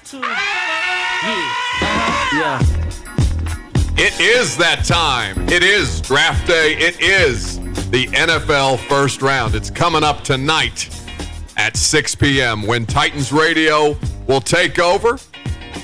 2. Yeah. It is that time. It is draft day. It is the NFL first round. It's coming up tonight at 6 p.m. when Titans Radio will take over.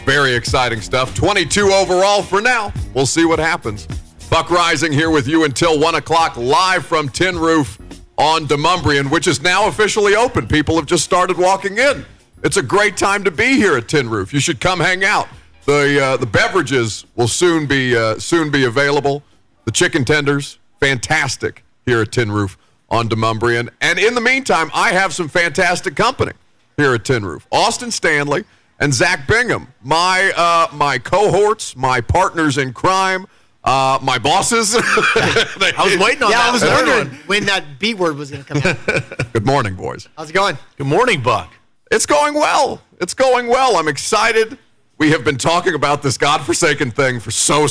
Very exciting stuff. 22 overall for now. We'll see what happens. Buck Reising here with you until 1 o'clock, live from Tin Roof on Demumbrian, which is now officially open. People have just started walking in. It's a great time to be here at Tin Roof. You should come hang out. The beverages will soon be available. The chicken tenders, fantastic here at Tin Roof on Demumbrian. And in the meantime, I have some fantastic company here at Tin Roof. Austin Stanley and Zach Bingham, my cohorts, my partners in crime, my bosses. I was waiting on that. I was wondering when that B word was going to come out. Good morning, boys. How's it going? Good morning, Buck. It's going well. It's going well. I'm excited. We have been talking about this godforsaken thing for so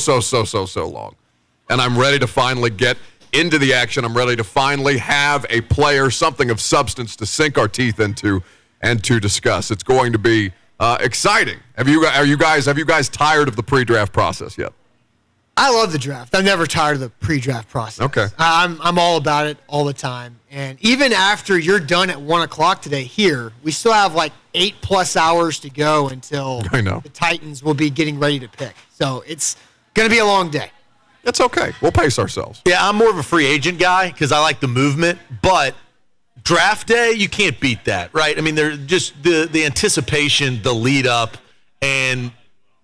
long. And I'm ready to finally get into the action. I'm ready to finally have a player, something of substance to sink our teeth into and to discuss. It's going to be exciting. Have you guys tired of the pre-draft process yet? I love the draft. I'm never tired of the pre-draft process. Okay. I'm all about it all the time. And even after you're done at 1 o'clock today here, we still have like 8+ hours to go until the Titans will be getting ready to pick. So it's going to be a long day. It's okay. We'll pace ourselves. Yeah, I'm more of a free agent guy because I like the movement, but draft day, you can't beat that, right? I mean, they're just the anticipation, the lead up, and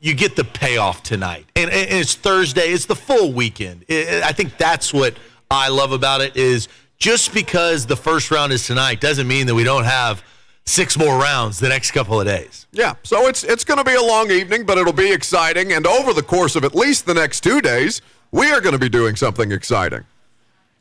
you get the payoff tonight. And it's Thursday. It's the full weekend. I think that's what I love about it is just because the first round is tonight doesn't mean that we don't have 6 more rounds the next couple of days. Yeah, so it's going to be a long evening, but it'll be exciting. And over the course of at least the next 2 days, we are going to be doing something exciting.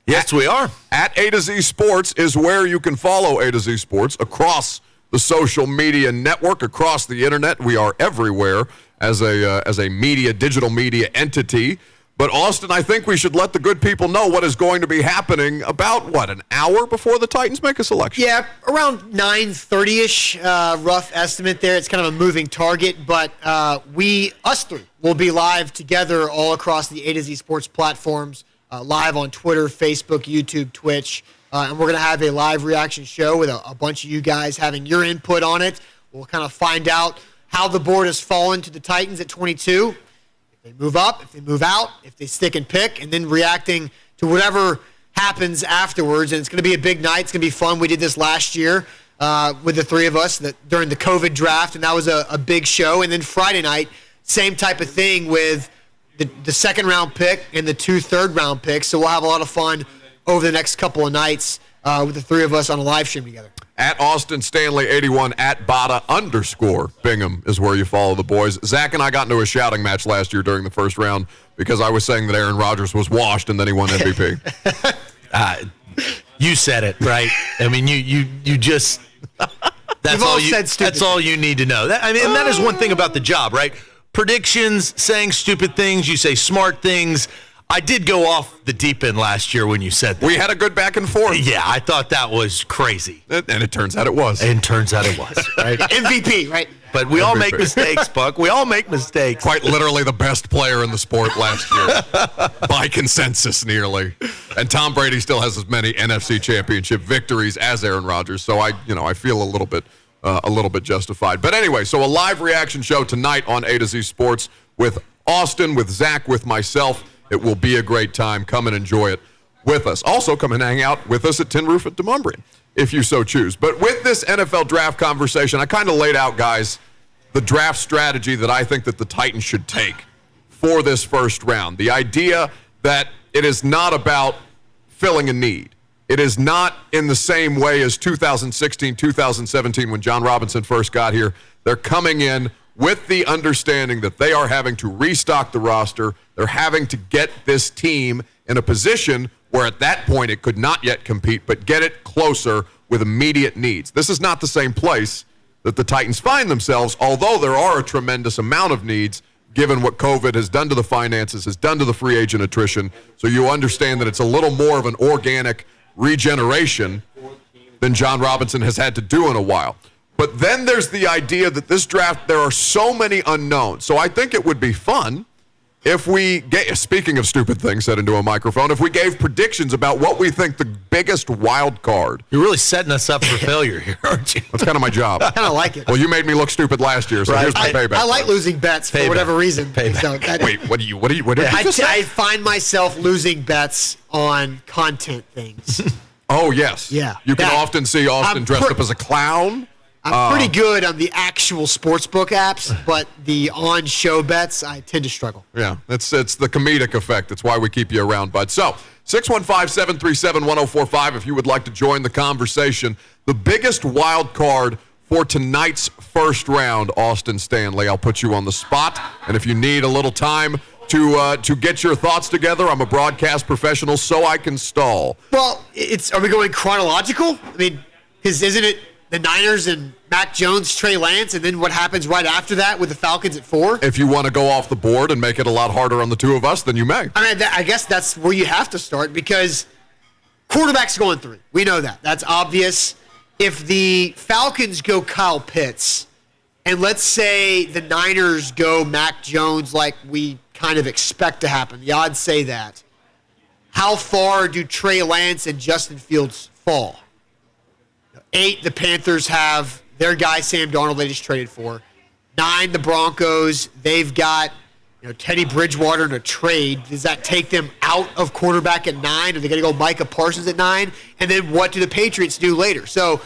Yes, we are. At AtoZ Sports is where you can follow AtoZ Sports across the social media network, across the internet. We are everywhere as a digital media entity. But Austin, I think we should let the good people know what is going to be happening about, an hour before the Titans make a selection? Yeah, around 9:30-ish, rough estimate there. It's kind of a moving target, but us three will be live together all across the AtoZ Sports platforms, live on Twitter, Facebook, YouTube, Twitch, and we're going to have a live reaction show with a bunch of you guys having your input on it. We'll kind of find out how the board has fallen to the Titans at 22. If they move up, if they move out, if they stick and pick, and then reacting to whatever happens afterwards. And it's going to be a big night. It's going to be fun. We did this last year with the three of us during the COVID draft, and that was a big show. And then Friday night, same type of thing with the second-round pick and the 2 third-round picks. So we'll have a lot of fun over the next couple of nights with the three of us on a live stream together. At Austin Stanley 81, at Bada_Bingham is where you follow the boys. Zach and I got into a shouting match last year during the first round because I was saying that Aaron Rodgers was washed and then he won MVP. You said it, right? I mean, you just that's all you need to know. And that is one thing about the job, right? Predictions, saying stupid things, you say smart things. I did go off the deep end last year when you said that. We had a good back and forth. Yeah, I thought that was crazy. And it turns out it was. Right? MVP, right? But we all make mistakes, Buck. We all make mistakes. Quite literally the best player in the sport last year. By consensus, nearly. And Tom Brady still has as many NFC championship victories as Aaron Rodgers. So I feel a little bit justified. But anyway, so a live reaction show tonight on AtoZ Sports with Austin, with Zach, with myself. It will be a great time. Come and enjoy it with us. Also, come and hang out with us at Tin Roof at Demumbrian, if you so choose. But with this NFL draft conversation, I kind of laid out, guys, the draft strategy that I think that the Titans should take for this first round. The idea that it is not about filling a need. It is not in the same way as 2016, 2017 when John Robinson first got here. They're coming in with the understanding that they are having to restock the roster. They're having to get this team in a position where at that point it could not yet compete, but get it closer with immediate needs. This is not the same place that the Titans find themselves, although there are a tremendous amount of needs given what COVID has done to the finances, has done to the free agent attrition. So you understand that it's a little more of an organic regeneration than John Robinson has had to do in a while. But then there's the idea that this draft, there are so many unknowns. So I think it would be fun if we, speaking of stupid things said into a microphone, if we gave predictions about what we think the biggest wild card. You're really setting us up for failure here, aren't you? That's kind of my job. I kind of like it. Well, you made me look stupid last year, so here's my payback. I like losing bets for whatever reason. So Wait, what did you just say? I find myself losing bets on content things. Oh, yes. Yeah. You can often see Austin dressed up as a clown. I'm pretty good on the actual sportsbook apps, but the on-show bets, I tend to struggle. Yeah, it's the comedic effect. It's why we keep you around, bud. So, 615-737-1045 if you would like to join the conversation. The biggest wild card for tonight's first round, Austin Stanley. I'll put you on the spot, and if you need a little time to get your thoughts together, I'm a broadcast professional, so I can stall. Well, are we going chronological? I mean, isn't it the Niners and Mac Jones, Trey Lance, and then what happens right after that with the Falcons at 4? If you want to go off the board and make it a lot harder on the two of us, then you may. I mean, I guess that's where you have to start because quarterback's going 3. We know that. That's obvious. If the Falcons go Kyle Pitts, and let's say the Niners go Mac Jones like we kind of expect to happen, the odds say that, how far do Trey Lance and Justin Fields fall? 8, the Panthers have their guy Sam Darnold they just traded for. 9, the Broncos, they've got Teddy Bridgewater in a trade. Does that take them out of quarterback at 9? Are they going to go Micah Parsons at 9? And then what do the Patriots do later? So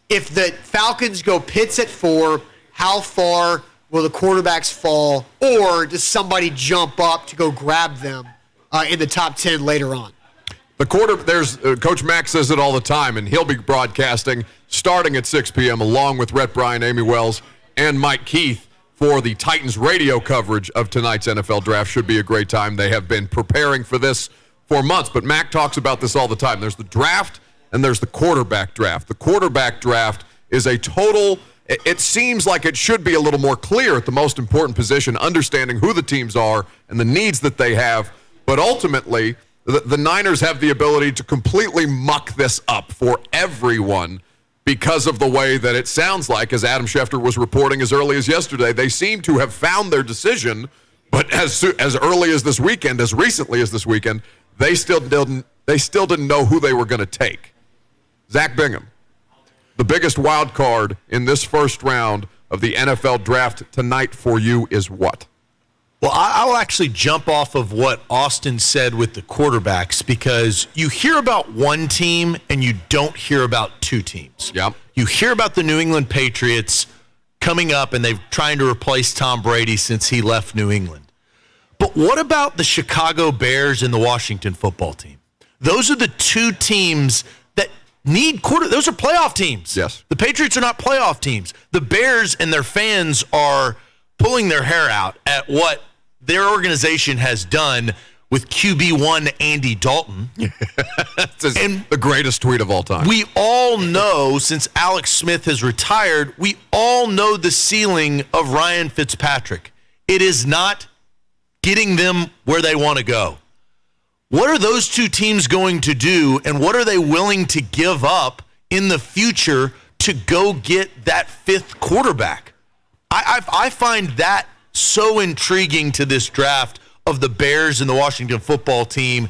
if the Falcons go Pitts at 4, how far will the quarterbacks fall? Or does somebody jump up to go grab them in the top 10 later on? There's Coach Mack says it all the time, and he'll be broadcasting starting at 6 p.m. along with Rhett Bryan, Amy Wells, and Mike Keith for the Titans radio coverage of tonight's NFL draft. Should be a great time. They have been preparing for this for months, but Mack talks about this all the time. There's the draft, and there's the quarterback draft. The quarterback draft is a total. It seems like it should be a little more clear at the most important position, understanding who the teams are and the needs that they have, but ultimately the Niners have the ability to completely muck this up for everyone because of the way that it sounds like, as Adam Schefter was reporting as early as yesterday, they seem to have found their decision, but as early as this weekend, as recently as this weekend, they still didn't know who they were going to take. Zach Bingham, the biggest wild card in this first round of the NFL draft tonight for you is what? Well, I'll actually jump off of what Austin said with the quarterbacks because you hear about one team and you don't hear about 2 teams. Yep. You hear about the New England Patriots coming up and they're trying to replace Tom Brady since he left New England. But what about the Chicago Bears and the Washington football team? Those are the 2 teams that need those are playoff teams. Yes. The Patriots are not playoff teams. The Bears and their fans are pulling their hair out at what their organization has done with QB1 Andy Dalton. And the greatest tweet of all time. We all know, since Alex Smith has retired, we all know the ceiling of Ryan Fitzpatrick. It is not getting them where they want to go. What are those 2 teams going to do, and what are they willing to give up in the future to go get that 5th quarterback? I find that so intriguing to this draft of the Bears and the Washington football team.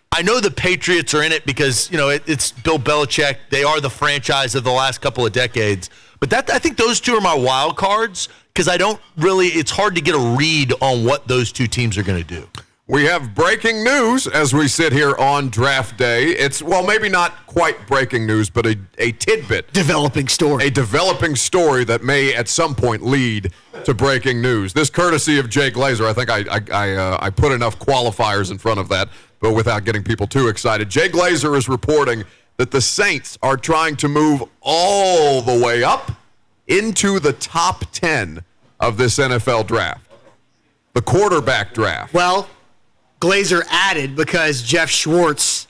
I know the Patriots are in it because, it's Bill Belichick. They are the franchise of the last couple of decades. But I think those 2 are my wild cards because it's hard to get a read on what those 2 teams are going to do. We have breaking news as we sit here on draft day. It's, maybe not quite breaking news, but a tidbit. Developing story. A developing story that may at some point lead to breaking news. This courtesy of Jay Glazer. I think I put enough qualifiers in front of that, but without getting people too excited. Jay Glazer is reporting that the Saints are trying to move all the way up into the top 10 of this NFL draft. The quarterback draft. Well, Glazer added because Jeff Schwartz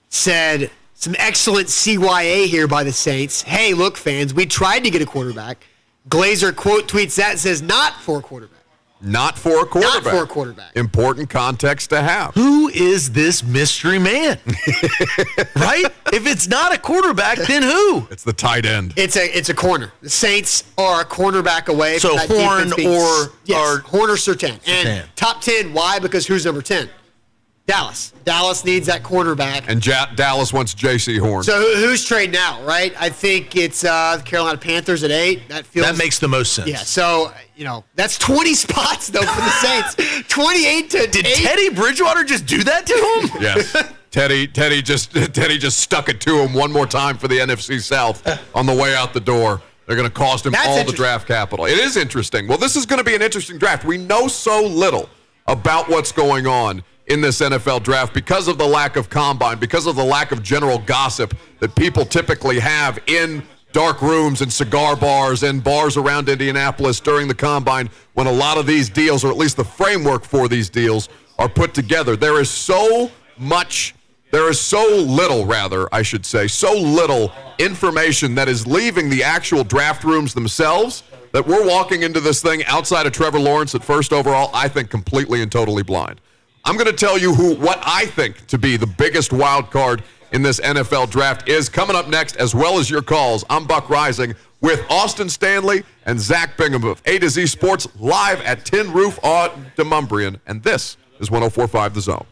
said some excellent CYA here by the Saints. Hey, look, fans, we tried to get a quarterback. Glazer quote tweets that and says not for a quarterback. Not for a quarterback. Not for a quarterback. Important context to have. Who is this mystery man? Right? If it's not a quarterback, then who? It's the tight end. It's a corner. The Saints are a cornerback away. So from that Horn defense being, or Horn or Surtain. And Surtain. top 10, why? Because who's number 10? Dallas. Dallas needs that cornerback. And Dallas wants J.C. Horn. So who's trading out, right? I think it's the Carolina Panthers at 8. That makes the most sense. Yeah, so, that's 20 spots, though, for the Saints. 28 to Did 8. Teddy Bridgewater just do that to him? Yes. Teddy just stuck it to him one more time for the NFC South on the way out the door. They're going to cost him all the draft capital. It is interesting. Well, this is going to be an interesting draft. We know so little about what's going on in this NFL draft because of the lack of combine, because of the lack of general gossip that people typically have in dark rooms and cigar bars and bars around Indianapolis during the combine when a lot of these deals, or at least the framework for these deals, are put together. There is so little information that is leaving the actual draft rooms themselves that we're walking into this thing outside of Trevor Lawrence at first overall, I think completely and totally blind. I'm going to tell you what I think to be the biggest wild card in this NFL draft is coming up next, as well as your calls. I'm Buck Reising with Austin Stanley and Zach Bingham of AtoZ Sports live at Tin Roof on Demumbrian, and this is 104.5 The Zone.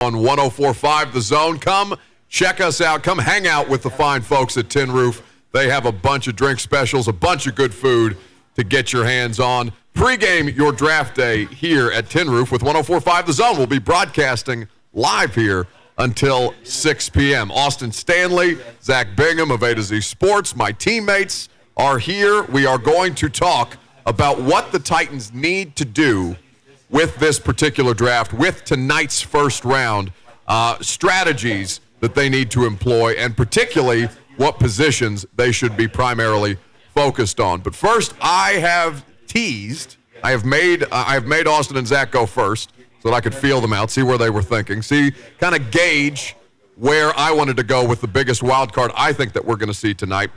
on 104.5 The Zone. Come check us out. Come hang out with the fine folks at Tin Roof. They have a bunch of drink specials, a bunch of good food to get your hands on. Pre-game your draft day here at Tin Roof with 104.5 The Zone. We'll be broadcasting live here until 6 p.m. Austin Stanley, Zach Bingham of AtoZ Sports, my teammates are here. We are going to talk about what the Titans need to do with this particular draft, with tonight's first round, strategies that they need to employ, and particularly what positions they should be primarily focused on. But first, I have made Austin and Zach go first so that I could feel them out, see where they were thinking, kind of gauge where I wanted to go with the biggest wild card I think that we're going to see tonight.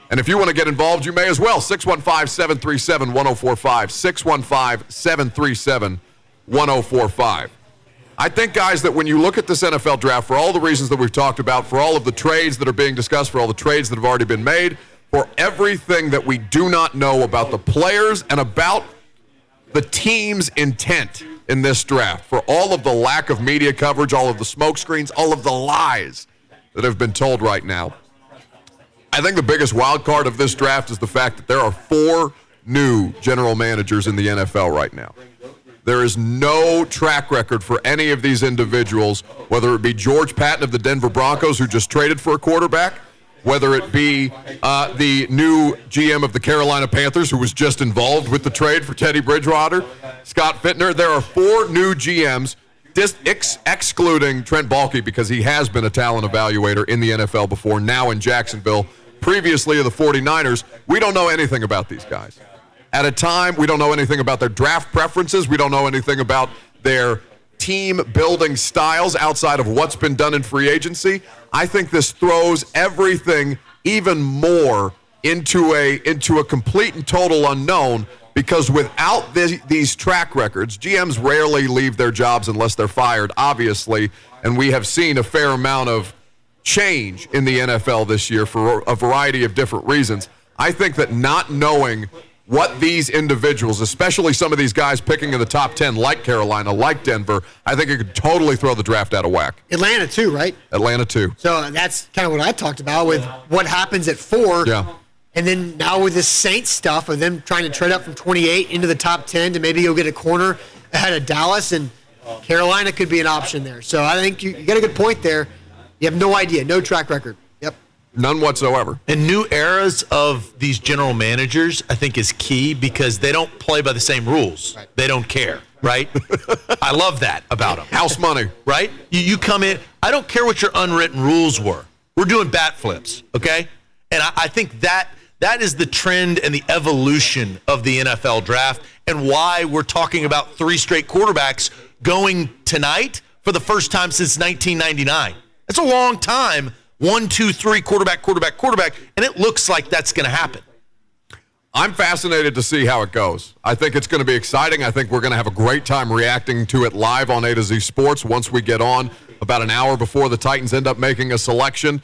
And if you want to get involved, you may as well. 615-737-1045, 615-737-1045. I think, guys, that when you look at this NFL draft, for all the reasons that we've talked about, for all of the trades that are being discussed, for all the trades that have already been made, for everything that we do not know about the players and about the team's intent in this draft, for all of the lack of media coverage, all of the smoke screens, all of the lies that have been told right now, I think the biggest wild card of this draft is the fact that there are 4 new general managers in the NFL right now. There is no track record for any of these individuals, whether it be George Patton of the Denver Broncos, who just traded for a quarterback, whether it be the new GM of the Carolina Panthers, who was just involved with the trade for Teddy Bridgewater, Scott Fittner. There are 4 new GMs, excluding Trent Baalke, because he has been a talent evaluator in the NFL before, now in Jacksonville, previously of the 49ers. We don't know anything about these guys. At a time, we don't know anything about their draft preferences. We don't know anything about their team-building styles outside of what's been done in free agency. I think this throws everything even more into a complete and total unknown, because without these track records, GMs rarely leave their jobs unless they're fired, obviously, and we have seen a fair amount of change in the NFL this year for a variety of different reasons. I think that not knowing what these individuals, especially some of these guys picking in the top 10, like Carolina, like Denver, I think it could totally throw the draft out of whack. Atlanta too, right? Atlanta too. So that's kind of what I talked about with what happens at 4. Yeah. And then now with this Saints stuff of them trying to trade up from 28 into the top 10 to maybe go get a corner ahead of Dallas, and Carolina could be an option there. So I think you got a good point there. You have no idea, no track record. Yep. None whatsoever. And new eras of these general managers, I think, is key, because they don't play by the same rules. Right. They don't care, right? I love that about them. House money. Right? You come in, I don't care what your unwritten rules were. We're doing bat flips, okay? And I think that is the trend and the evolution of the NFL draft, and why we're talking about 3 straight quarterbacks going tonight for the first time since 1999. That's a long time. 1, 2, 3, quarterback, and it looks like that's going to happen. I'm fascinated to see how it goes. I think it's going to be exciting. I think we're going to have a great time reacting to it live on AtoZ Sports once we get on about an hour before the Titans end up making a selection.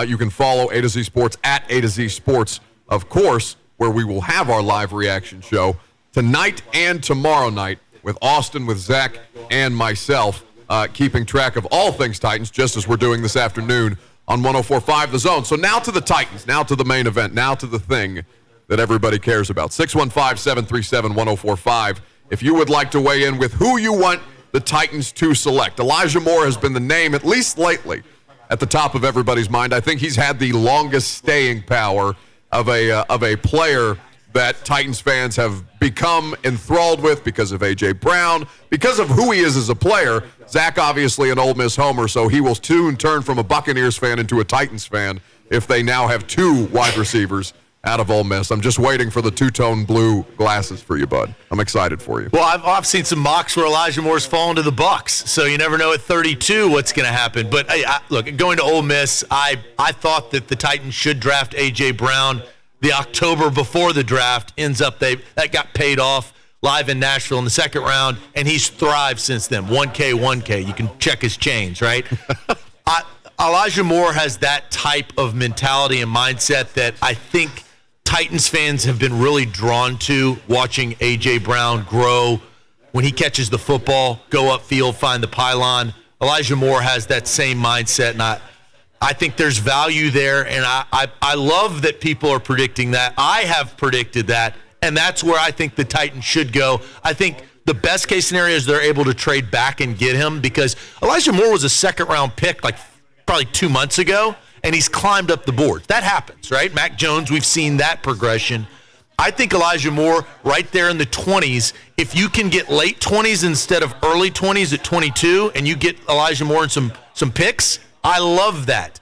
You can follow AtoZ Sports at AtoZ Sports, of course, where we will have our live reaction show tonight and tomorrow night with Austin, with Zach, and myself, keeping track of all things Titans, just as we're doing this afternoon on 104.5 The Zone. So now to the Titans, now to the main event, now to the thing that everybody cares about. 615-737-1045. If you would like to weigh in with who you want the Titans to select. Elijah Moore has been the name, at least lately, at the top of everybody's mind. I think he's had the longest staying power of a player that Titans fans have become enthralled with because of A.J. Brown, because of who he is as a player. Zach, obviously, an Ole Miss homer, so he will soon turn from a Buccaneers fan into a Titans fan if they now have 2 wide receivers out of Ole Miss. I'm just waiting for the two-tone blue glasses for you, bud. I'm excited for you. Well, I've seen some mocks where Elijah Moore's fallen to the Bucs, so you never know at 32 what's going to happen. But look, going to Ole Miss, I thought that the Titans should draft A.J. Brown the October before the draft. Ends up that got paid off live in Nashville in the second round, and he's thrived since then. 1K. You can check his chains, right? Elijah Moore has that type of mentality and mindset that I think Titans fans have been really drawn to, watching A.J. Brown grow when he catches the football, go upfield, find the pylon. Elijah Moore has that same mindset, and I think there's value there, and I love that people are predicting that. I have predicted that, and that's where I think the Titans should go. I think the best case scenario is they're able to trade back and get him, because Elijah Moore was a second-round pick like probably 2 months ago, and he's climbed up the board. That happens, right? Mac Jones, we've seen that progression. I think Elijah Moore right there in the 20s, if you can get late 20s instead of early 20s at 22, and you get Elijah Moore in some picks, I love that.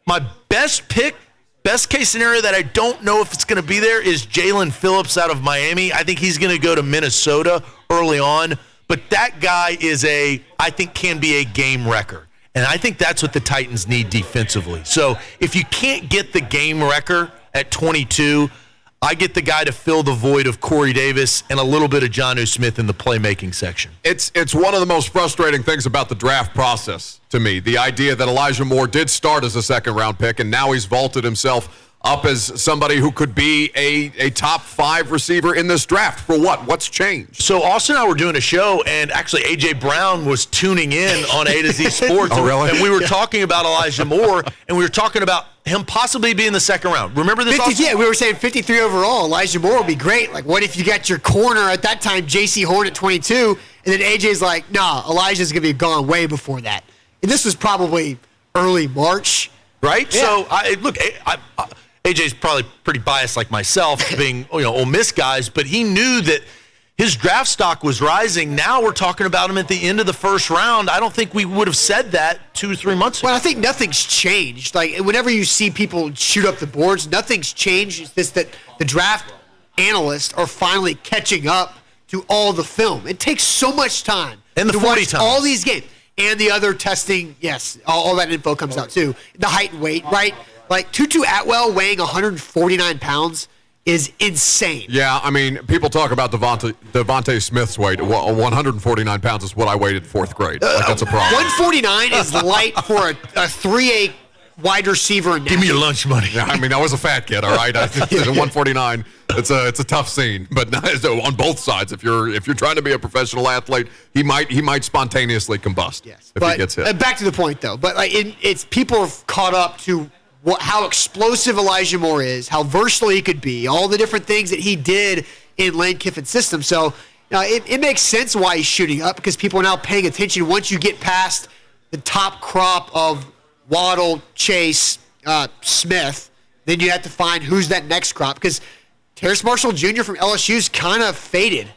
My best pick, best case scenario that I don't know if it's going to be there, is Jalen Phillips out of Miami. I think he's going to go to Minnesota early on, but that guy I think can be a game wrecker. And I think that's what the Titans need defensively. So if you can't get the game wrecker at 22, I get the guy to fill the void of Corey Davis and a little bit of Jonnu Smith in the playmaking section. It's one of the most frustrating things about the draft process to me, the idea that Elijah Moore did start as a second-round pick, and now he's vaulted himself up as somebody who could be a top 5 receiver in this draft. For what? What's changed? So Austin and I were doing a show, and actually A.J. Brown was tuning in on AtoZ Sports. Oh, really? And we were talking about Elijah Moore, and we were talking about him possibly being the second round. Remember this? 50, yeah, we were saying 53 overall. Elijah Moore would be great. Like, what if you got your corner at that time, J.C. Horn at 22, and then A.J.'s like, nah, Elijah's going to be gone way before that. And this was probably early March. Right? Yeah. So, AJ's probably pretty biased like myself, being Ole Miss guys, but he knew that his draft stock was rising. Now we're talking about him at the end of the first round. I don't think we would have said that 2 or 3 months ago. Well, I think nothing's changed. Like, whenever you see people shoot up the boards, nothing's changed. It's just that the draft analysts are finally catching up to all the film. It takes so much time and the to 40 watch times. all these games. And the other testing, yes, all that info comes out too. The height and weight, right? Like, Tutu Atwell weighing 149 pounds is insane. Yeah, I mean, people talk about Devontae Smith's weight. 149 pounds is what I weighed in 4th grade. Like, that's a problem. 149 is light for a 3A wide receiver. Give me your lunch money. Yeah, I mean, I was a fat kid, all right? 149, it's a tough scene. But on both sides, if you're trying to be a professional athlete, he might spontaneously combust if he gets hit. Back to the point, though. But it's people have caught up to how explosive Elijah Moore is, how versatile he could be, all the different things that he did in Lane Kiffin's system. So it makes sense why he's shooting up, because people are now paying attention. Once you get past the top crop of Waddle, Chase, Smith, then you have to find who's that next crop, because Terrace Marshall Jr. from LSU's kind of faded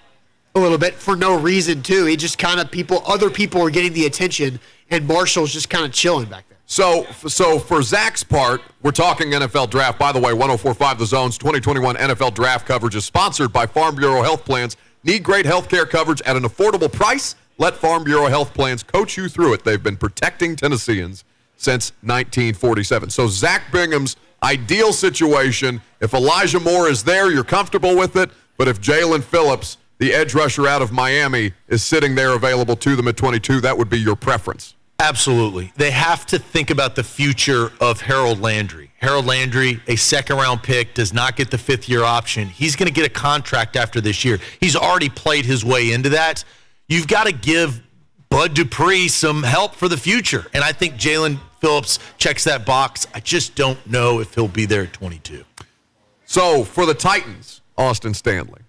a little bit for no reason, too. He just kind of other people are getting the attention, and Marshall's just kind of chilling back there. So for Zach's part, we're talking NFL Draft. By the way, 104.5 The Zone's 2021 NFL Draft coverage is sponsored by Farm Bureau Health Plans. Need great health care coverage at an affordable price? Let Farm Bureau Health Plans coach you through it. They've been protecting Tennesseans since 1947. So Zach Bingham's ideal situation, if Elijah Moore is there, you're comfortable with it. But if Jalen Phillips, the edge rusher out of Miami, is sitting there available to them at 22, that would be your preference. Absolutely. They have to think about the future of Harold Landry. Harold Landry, a second-round pick, does not get the 5th-year option. He's going to get a contract after this year. He's already played his way into that. You've got to give Bud Dupree some help for the future. And I think Jalen Phillips checks that box. I just don't know if he'll be there at 22. So for the Titans, Austin Stanley,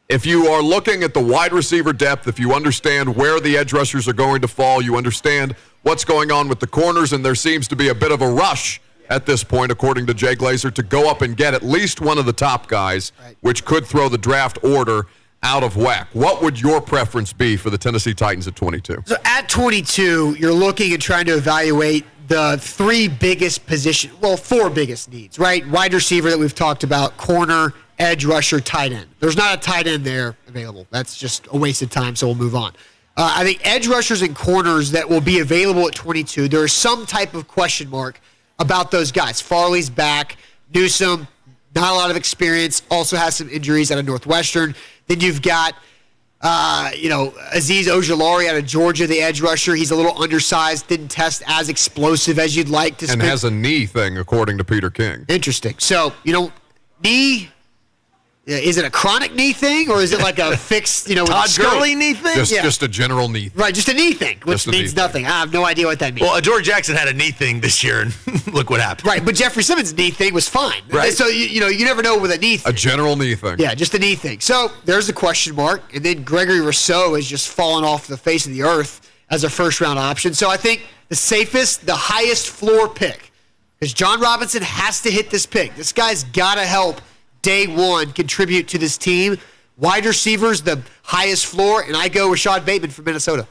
if you are looking at the wide receiver depth, if you understand where the edge rushers are going to fall, you understand what's going on with the corners, and there seems to be a bit of a rush at this point, according to Jay Glazer, to go up and get at least one of the top guys, which could throw the draft order out of whack. What would your preference be for the Tennessee Titans at 22? So at 22, you're looking and trying to evaluate the 4 biggest needs, right? Wide receiver that we've talked about, corner, edge rusher, tight end. There's not a tight end there available. That's just a waste of time, so we'll move on. I think edge rushers and corners that will be available at 22, there is some type of question mark about those guys. Farley's back. Newsome, not a lot of experience, also has some injuries out of Northwestern. Then you've got, Azeez Ojulari out of Georgia, the edge rusher. He's a little undersized, didn't test as explosive as you'd like to. And has a knee thing, according to Peter King. Interesting. So, knee Is it a chronic knee thing, or is it like a fixed, with Todd a scope? Gurley knee thing? Just a general knee thing. Right, just a knee thing, which Just a knee means thing. nothing. I have no idea what that means. Well, Adore Jackson had a knee thing this year, and look what happened. Right, but Jeffrey Simmons' knee thing was fine. Right. So, you never know with a knee thing. A general knee thing. Yeah, just a knee thing. So there's the question mark. And then Gregory Rousseau has just fallen off the face of the earth as a first-round option. So I think the safest, the highest floor pick, because John Robinson has to hit this pick. This guy's got to help day one contribute to this team. Wide receivers, the highest floor, and I go Rashad Bateman from Minnesota.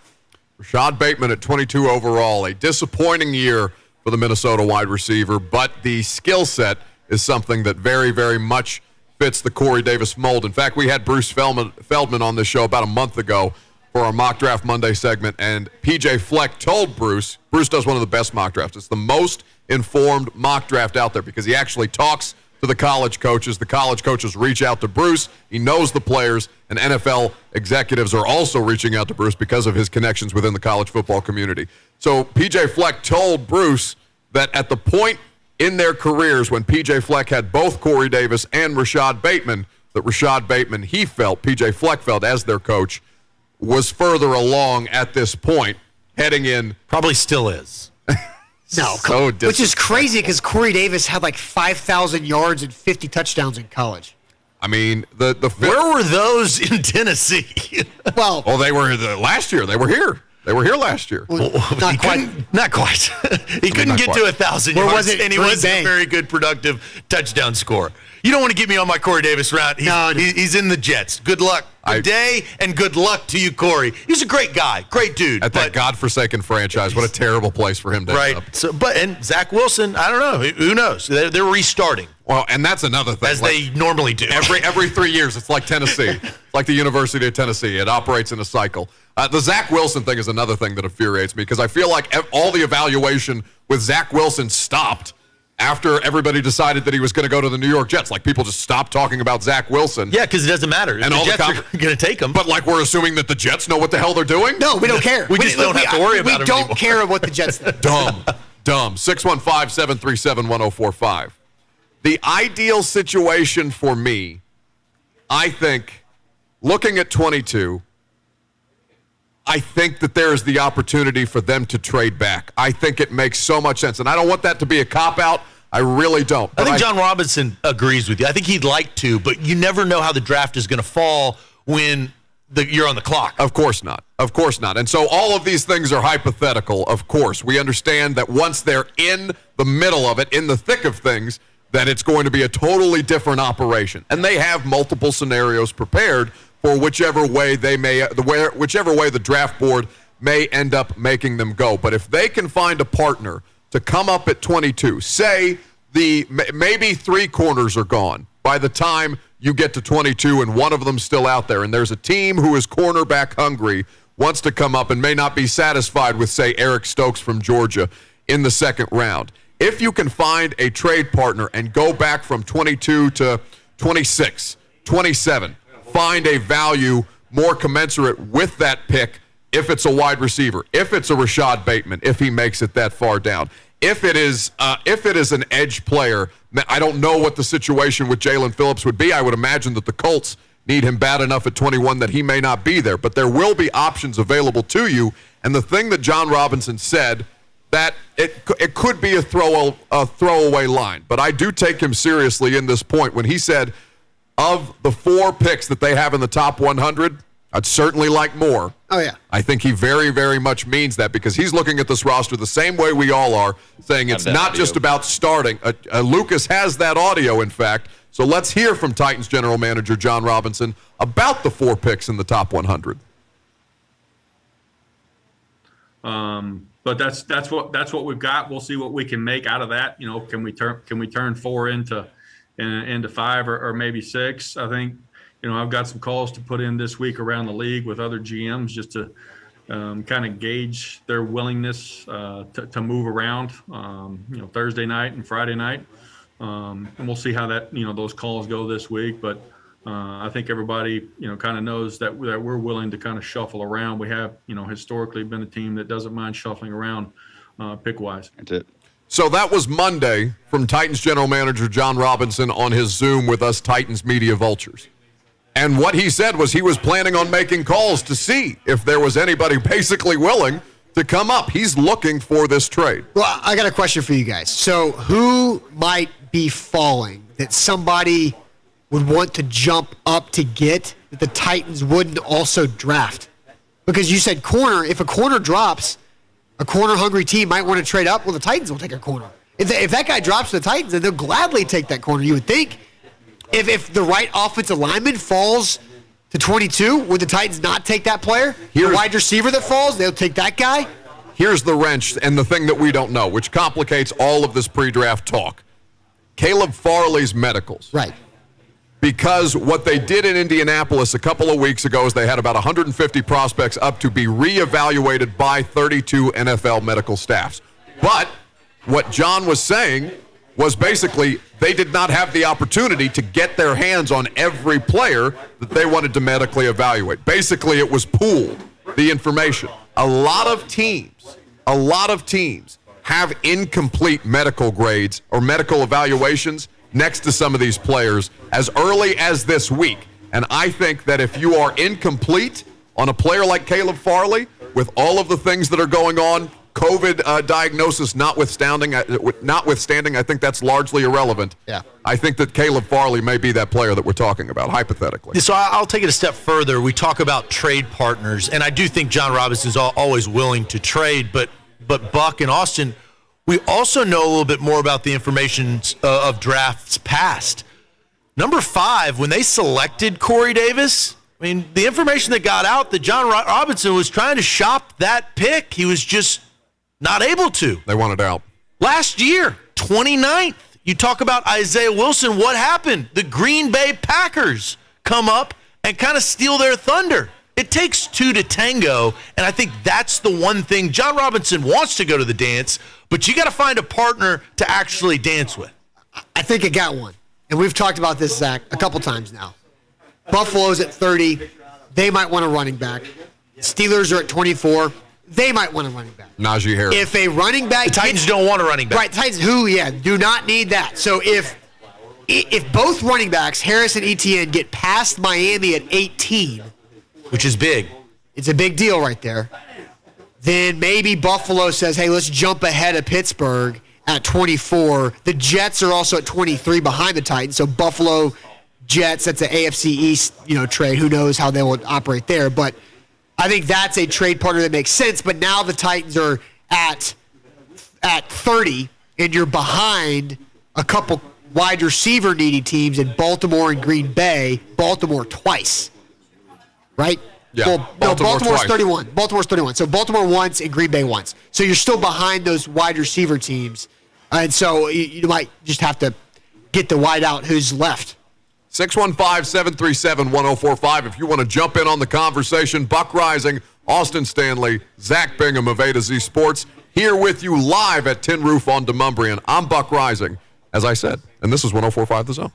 Rashad Bateman at 22 overall. A disappointing year for the Minnesota wide receiver, but the skill set is something that very, very much fits the Corey Davis mold. In fact, we had Bruce Feldman on this show about a month ago for our Mock Draft Monday segment, and PJ Fleck told Bruce does one of the best mock drafts. It's the most informed mock draft out there because he actually talks to the college coaches. The college coaches reach out to Bruce. He knows the players, and NFL executives are also reaching out to Bruce because of his connections within the college football community. So PJ Fleck told Bruce that at the point in their careers when PJ Fleck had both Corey Davis and Rashad Bateman, that Rashad Bateman, PJ Fleck felt as their coach, was further along at this point, heading in. Probably still is. No, which is crazy because Corey Davis had like 5,000 yards and 50 touchdowns in college. I mean, where were those in Tennessee? Well, they were last year. They were here. They were here last year. Well, not quite. Not quite. He couldn't get to 1,000 yards, was it? and he wasn't a very good, productive touchdown scorer. You don't want to get me on my Corey Davis route. He's in the Jets. Good luck today, and good luck to you, Corey. He's a great guy, great dude. At that godforsaken franchise, what a terrible place for him to end up. So, and Zach Wilson, I don't know. Who knows? They're restarting. Well, and that's another thing. As they normally do. Every 3 years, it's like Tennessee. It's like the University of Tennessee. It operates in a cycle. The Zach Wilson thing is another thing that infuriates me because I feel like all the evaluation with Zach Wilson stopped after everybody decided that he was going to go to the New York Jets. Like, people just stopped talking about Zach Wilson. Yeah, because it doesn't matter. And the Jets are going to take him. But, like, we're assuming that the Jets know what the hell they're doing? No, we don't care. We just don't have to worry about him anymore. We don't care what the Jets think. Dumb. 615-737-1045. The ideal situation for me, I think, looking at 22, I think that there is the opportunity for them to trade back. I think it makes so much sense. And I don't want that to be a cop-out. I really don't. I think John Robinson agrees with you. I think he'd like to, but you never know how the draft is going to fall when you're on the clock. Of course not. Of course not. And so all of these things are hypothetical, of course. We understand that once they're in the middle of it, in the thick of things, that it's going to be a totally different operation. And they have multiple scenarios prepared for whichever way the draft board may end up making them go. But if they can find a partner to come up at 22, say maybe 3 corners are gone by the time you get to 22 and one of them's still out there, and there's a team who is cornerback hungry, wants to come up and may not be satisfied with, say, Eric Stokes from Georgia in the second round. If you can find a trade partner and go back from 22 to 26, 27, find a value more commensurate with that pick, if it's a wide receiver, if it's a Rashad Bateman, if he makes it that far down. If it is an edge player, I don't know what the situation with Jalen Phillips would be. I would imagine that the Colts need him bad enough at 21 that he may not be there. But there will be options available to you. And the thing that John Robinson said, that it could be a throwaway line. But I do take him seriously in this point when he said, of the 4 picks that they have in the top 100, I'd certainly like more. Oh, yeah. I think he very, very much means that because he's looking at this roster the same way we all are, saying it's not just about starting. Lucas has that audio, in fact. So let's hear from Titans general manager John Robinson about the 4 picks in the top 100. But that's what we've got. We'll see what we can make out of that. You know, can we turn 4 into 5 or maybe 6? I think. You know, I've got some calls to put in this week around the league with other GMs just to kind of gauge their willingness to move around, Thursday night and Friday night. And we'll see how those calls go this week. But I think everybody, kind of knows that we're willing to kind of shuffle around. We have, historically been a team that doesn't mind shuffling around pick-wise. That's it. So that was Monday from Titans general manager John Robinson on his Zoom with us Titans media vultures. And what he said was he was planning on making calls to see if there was anybody basically willing to come up. He's looking for this trade. Well, I got a question for you guys. So who might be falling that somebody would want to jump up to get that the Titans wouldn't also draft? Because you said corner. If a corner drops, a corner-hungry team might want to trade up. Well, the Titans will take a corner. If that guy drops to the Titans, then they'll gladly take that corner, you would think. If the right offensive lineman falls to 22, would the Titans not take that player? The wide receiver that falls, they'll take that guy? Here's the wrench and the thing that we don't know, which complicates all of this pre-draft talk. Caleb Farley's medicals. Right. Because what they did in Indianapolis a couple of weeks ago is they had about 150 prospects up to be reevaluated by 32 NFL medical staffs. But what John was saying was basically they did not have the opportunity to get their hands on every player that they wanted to medically evaluate. Basically, it was pooled, the information. A lot of teams have incomplete medical grades or medical evaluations next to some of these players as early as this week. And I think that if you are incomplete on a player like Caleb Farley, with all of the things that are going on, COVID diagnosis notwithstanding, I think that's largely irrelevant. Yeah. I think that Caleb Farley may be that player that we're talking about, hypothetically. So I'll take it a step further. We talk about trade partners, and I do think John Robinson's always willing to trade, but Buck and Austin, we also know a little bit more about the information of drafts past. Number 5, when they selected Corey Davis, I mean, the information that got out that John Robinson was trying to shop that pick, he was just not able to. They wanted out. Last year, 29th, you talk about Isaiah Wilson. What happened? The Green Bay Packers come up and kind of steal their thunder. It takes 2 to tango, and I think that's the one thing. John Robinson wants to go to the dance, but you got to find a partner to actually dance with. I think I got one. And we've talked about this, Zach, a couple times now. Buffalo's at 30. They might want a running back. Steelers are at 24. They might want a running back. Najee Harris. If a running back... The Titans don't want a running back. Right, Titans do not need that. So if both running backs, Harris and Etienne, get past Miami at 18... Which is big. It's a big deal right there. Then maybe Buffalo says, hey, let's jump ahead of Pittsburgh at 24. The Jets are also at 23 behind the Titans. So Buffalo, Jets, that's an AFC East, trade. Who knows how they will operate there. But I think that's a trade partner that makes sense. But now the Titans are at 30, and you're behind a couple wide receiver needy teams in Baltimore and Green Bay. Baltimore twice. Right? Yeah. Well, no, Baltimore's twice. 31. Baltimore's 31. So Baltimore once and Green Bay once. So you're still behind those wide receiver teams. And so you might just have to get the wide out who's left. 615-737-1045. If you want to jump in on the conversation, Buck Reising, Austin Stanley, Zach Bingham of AtoZ Sports, here with you live at Tin Roof on Demumbrian. I'm Buck Reising, as I said, and this is 1045 The Zone.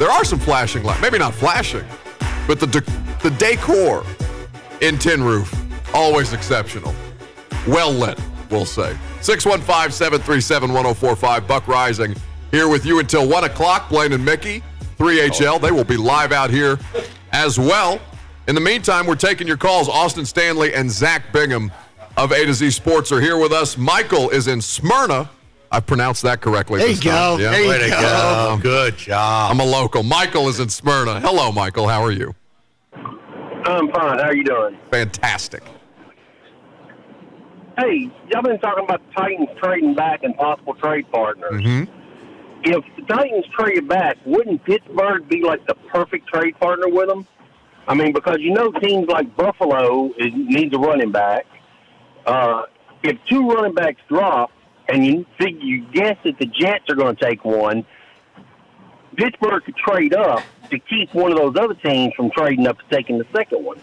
there are some flashing lights. Maybe not flashing, but the decor in Tin Roof, always exceptional. Well lit, we'll say. 615-737-1045. Buck Reising here with you until 1 o'clock. Blaine and Mickey, 3HL. They will be live out here as well. In the meantime, we're taking your calls. Austin Stanley and Zach Bingham of AtoZ Sports are here with us. Michael is in Smyrna. I pronounced that correctly. There you go. Yeah? There Way to you go. Good job. I'm a local. Michael is in Smyrna. Hello, Michael. How are you? I'm fine. How are you doing? Fantastic. Hey, y'all been talking about the Titans trading back and possible trade partners. Mm-hmm. If the Titans traded back, wouldn't Pittsburgh be like the perfect trade partner with them? I mean, because teams like Buffalo needs a running back. If 2 running backs drop, and you guess that the Jets are going to take one, Pittsburgh could trade up to keep one of those other teams from trading up and taking the second one.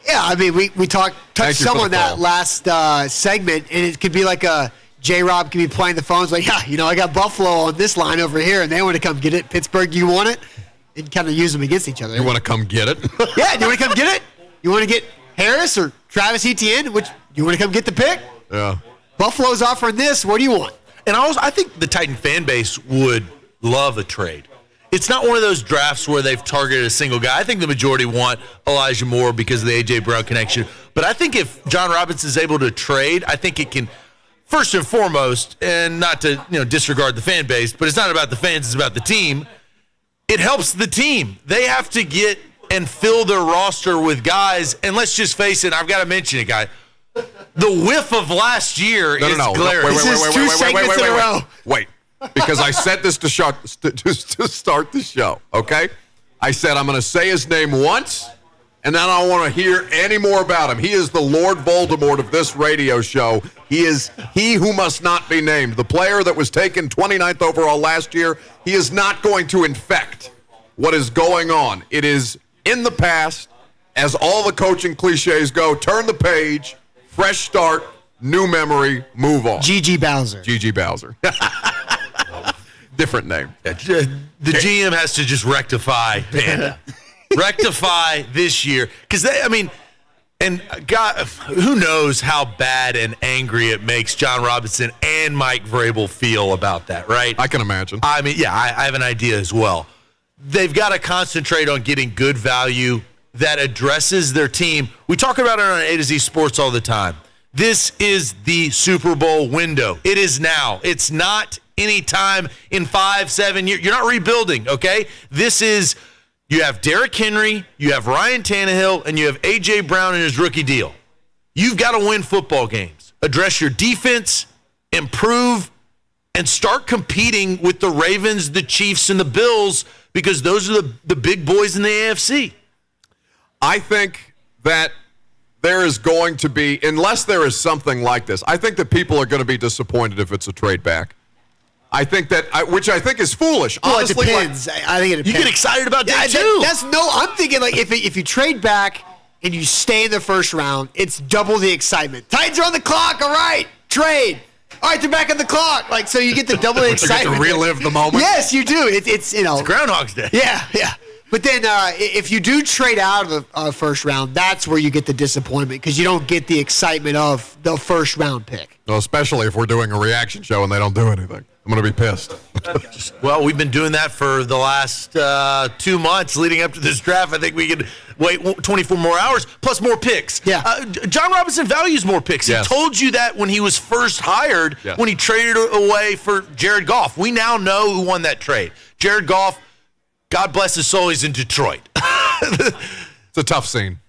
Yeah, I mean, we touched some on that last segment, and it could be like a J-Rob could be playing the phones like, yeah, I got Buffalo on this line over here, and they want to come get it. Pittsburgh, you want it? And kind of use them against each other. You want to come get it? Yeah, do you want to come get it? You want to get Harris or Travis Etienne? You want to come get the pick? Yeah. Buffalo's offering this. What do you want? And I think the Titan fan base would love a trade. It's not one of those drafts where they've targeted a single guy. I think the majority want Elijah Moore because of the A.J. Brown connection. But I think if John Robinson is able to trade, I think it can, first and foremost, and not to disregard the fan base, but it's not about the fans, it's about the team. It helps the team. They have to get and fill their roster with guys. And let's just face it, I've got to mention it, guy. The whiff of last year is glaring. Wait. Because I said this to start the show, okay? I said I'm going to say his name once, and then I don't want to hear any more about him. He is the Lord Voldemort of this radio show. He is he who must not be named. The player that was taken 29th overall last year, he is not going to infect what is going on. It is in the past, as all the coaching cliches go, turn the page, fresh start, new memory, move on. G.G. Bowser. G.G. Bowser. Different name. The GM has to just rectify Panda. Rectify this year. Because, God, who knows how bad and angry it makes John Robinson and Mike Vrabel feel about that, right? I can imagine. I have an idea as well. They've got to concentrate on getting good value that addresses their team. We talk about it on AtoZ Sports all the time. This is the Super Bowl window. It is now. It's not anytime in 5-7 years. You're not rebuilding, okay? This is, you have Derrick Henry, you have Ryan Tannehill, and you have A.J. Brown in his rookie deal. You've got to win football games. Address your defense, improve, and start competing with the Ravens, the Chiefs, and the Bills, because those are the big boys in the AFC. I think that there is going to be, unless there is something like this, I think that people are going to be disappointed if it's a trade back. I think that, which I think is foolish. Well, honestly, it depends. I think it depends. You get excited about that too. I'm thinking like if you trade back and you stay in the first round, it's double the excitement. Titans are on the clock. All right, trade. All right, they're back on the clock. Like, so you get the double the excitement. You get to relive the moment. Yes, you do. It's Groundhog's Day. Yeah. But then if you do trade out of the first round, that's where you get the disappointment because you don't get the excitement of the first round pick. Well, especially if we're doing a reaction show and they don't do anything. I'm going to be pissed. Well, we've been doing that for the last 2 months leading up to this draft. I think we could wait 24 more hours plus more picks. Yeah. John Robinson values more picks. Yes. He told you that when he was first hired, when he traded away for Jared Goff. We now know who won that trade. Jared Goff, God bless his soul, he's in Detroit. It's a tough scene.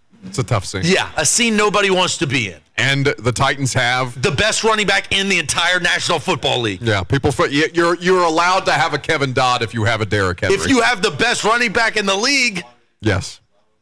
Yeah, a scene nobody wants to be in. And the Titans have the best running back in the entire National Football League. Yeah, you're allowed to have a Kevin Dodd if you have a Derrick Henry. If you have the best running back in the league. Yes.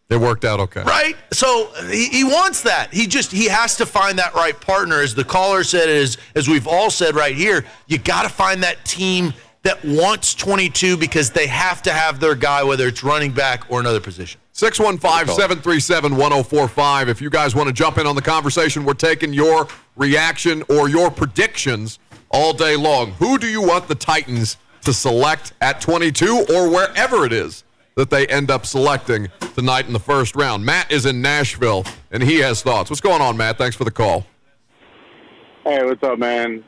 It worked out okay. Right? So he wants that. He has to find that right partner. As the caller said, as we've all said right here, you got to find that team that wants 22 because they have to have their guy, whether it's running back or another position. 615-737-1045. If you guys want to jump in on the conversation, we're taking your reaction or your predictions all day long. Who do you want the Titans to select at 22 or wherever it is that they end up selecting tonight in the first round. Matt is in Nashville, and he has thoughts. What's going on, Matt? Thanks for the call. Hey, what's up, man?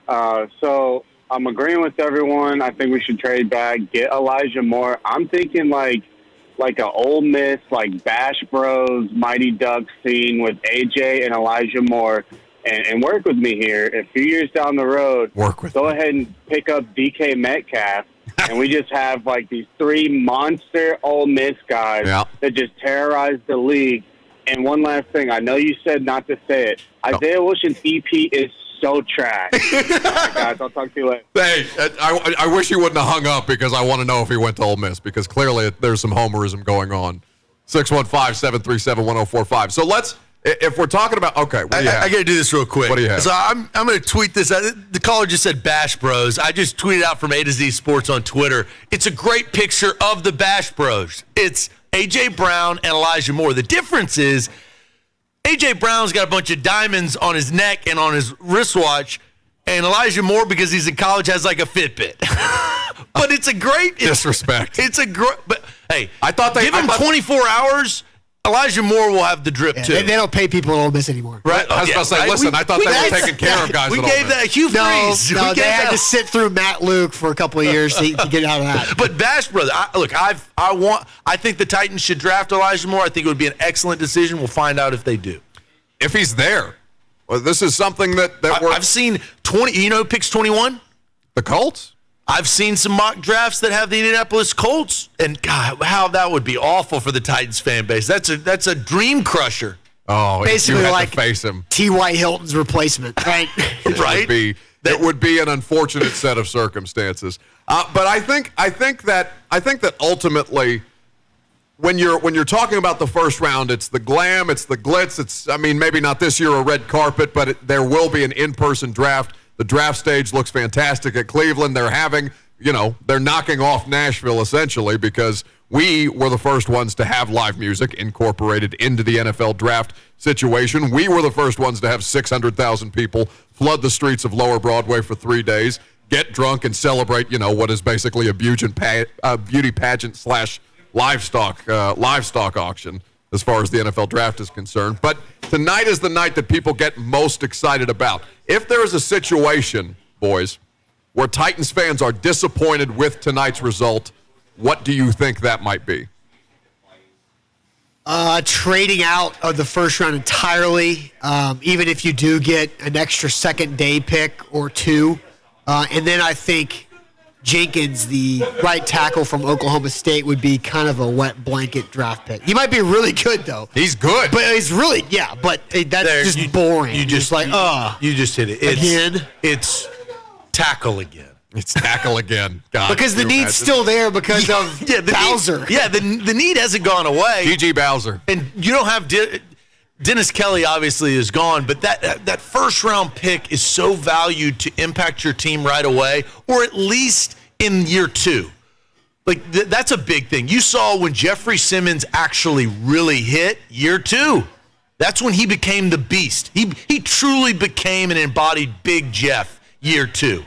So I'm agreeing with everyone. I think we should trade back, get Elijah Moore. I'm thinking like an Ole Miss, like Bash Bros, Mighty Ducks scene with AJ and Elijah Moore, and work with me here. A few years down the road, go ahead and pick up DK Metcalf, and we just have like these three monster Ole Miss guys that just terrorize the league. And one last thing, I know you said not to say it. Isaiah Wilson's EP is so trash. All right, guys, I'll talk to you later. Hey, I wish he wouldn't have hung up because I want to know if he went to Ole Miss because clearly there's some homerism going on. 615-737-1045. So if we're talking about, okay, what do you have? I got to do this real quick. What do you have? So I'm going to tweet this. The caller just said Bash Bros. I just tweeted out from AtoZ Sports on Twitter. It's a great picture of the Bash Bros. It's A.J. Brown and Elijah Moore. The difference is A.J. Brown's got a bunch of diamonds on his neck and on his wristwatch, and Elijah Moore, because he's in college, has like a Fitbit. But it's a great disrespect. It's a great. But hey, give him 24 hours. Elijah Moore will have the drip too. They don't pay people at Ole Miss anymore. Right? I was about to say, listen, I thought they were taking care of guys. We at gave Ole Miss. that Hugh Freeze. No, they had to sit through Matt Luke for a couple of years to get out of that. But Bash Brothers, I think the Titans should draft Elijah Moore. I think it would be an excellent decision. We'll find out if they do. If he's there. Well, this is something that I've seen 20. You know who picks 21? The Colts? I've seen some mock drafts that have the Indianapolis Colts, and God, how that would be awful for the Titans fan base. That's a dream crusher. Oh, basically you had like to face him. T.Y. Hilton's replacement, right? Right. It would be an unfortunate set of circumstances. But I think that ultimately, when you're talking about the first round, it's the glam, it's the glitz. It's maybe not this year a red carpet, but there will be an in-person draft. The draft stage looks fantastic at Cleveland. They're they're knocking off Nashville essentially because we were the first ones to have live music incorporated into the NFL draft situation. We were the first ones to have 600,000 people flood the streets of Lower Broadway for 3 days, get drunk and celebrate, what is basically a beauty pageant / livestock auction as far as the NFL draft is concerned. But tonight is the night that people get most excited about. If there is a situation, boys, where Titans fans are disappointed with tonight's result, what do you think that might be? Trading out of the first round entirely, even if you do get an extra second day pick or two. And then I think Jenkins, the right tackle from Oklahoma State, would be kind of a wet blanket draft pick. He might be really good, though. He's good. But he's really, but that's just boring. You just hit it. It's tackle again. It's tackle again. God, because the need's still there because of Bowser. The need hasn't gone away. G.G. Bowser. And you don't have Dennis Kelly obviously is gone, but that first round pick is so valued to impact your team right away, or at least in year two. Like that's a big thing. You saw when Jeffrey Simmons actually really hit year two. That's when he became the beast. He truly became an embodied Big Jeff year two.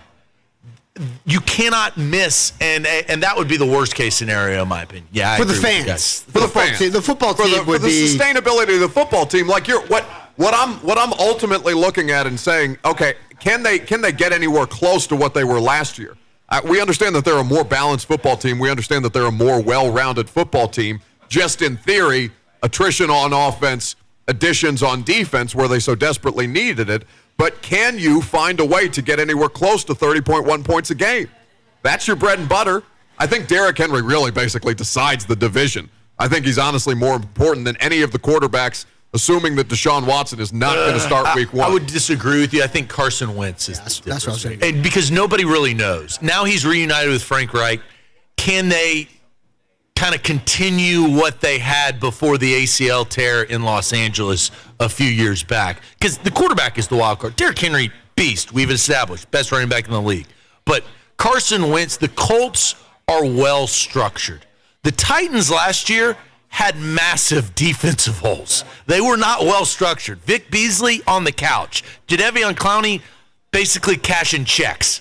You cannot miss, and that would be the worst case scenario in my opinion. Yeah, for the fans, for the fans, the football team would be the sustainability of the football team. Like what I'm ultimately looking at and saying, okay, can they get anywhere close to what they were last year? We understand that they're a more balanced football team. We understand that they're a more well-rounded football team. Just in theory, attrition on offense, additions on defense, where they so desperately needed it. But can you find a way to get anywhere close to 30.1 points a game? That's your bread and butter. I think Derrick Henry really basically decides the division. I think he's honestly more important than any of the quarterbacks, assuming that Deshaun Watson is not going to start week one. I would disagree with you. I think Carson Wentz is the difference. That's what I'm saying. And because nobody really knows. Now he's reunited with Frank Reich. Can they kind of continue what they had before the ACL tear in Los Angeles a few years back? Because the quarterback is the wild card. Derrick Henry, beast, we've established, best running back in the league. But Carson Wentz, the Colts are well structured. The Titans last year had massive defensive holes. They were not well structured. Vic Beasley on the couch. Jadeveon Clowney basically cashing checks.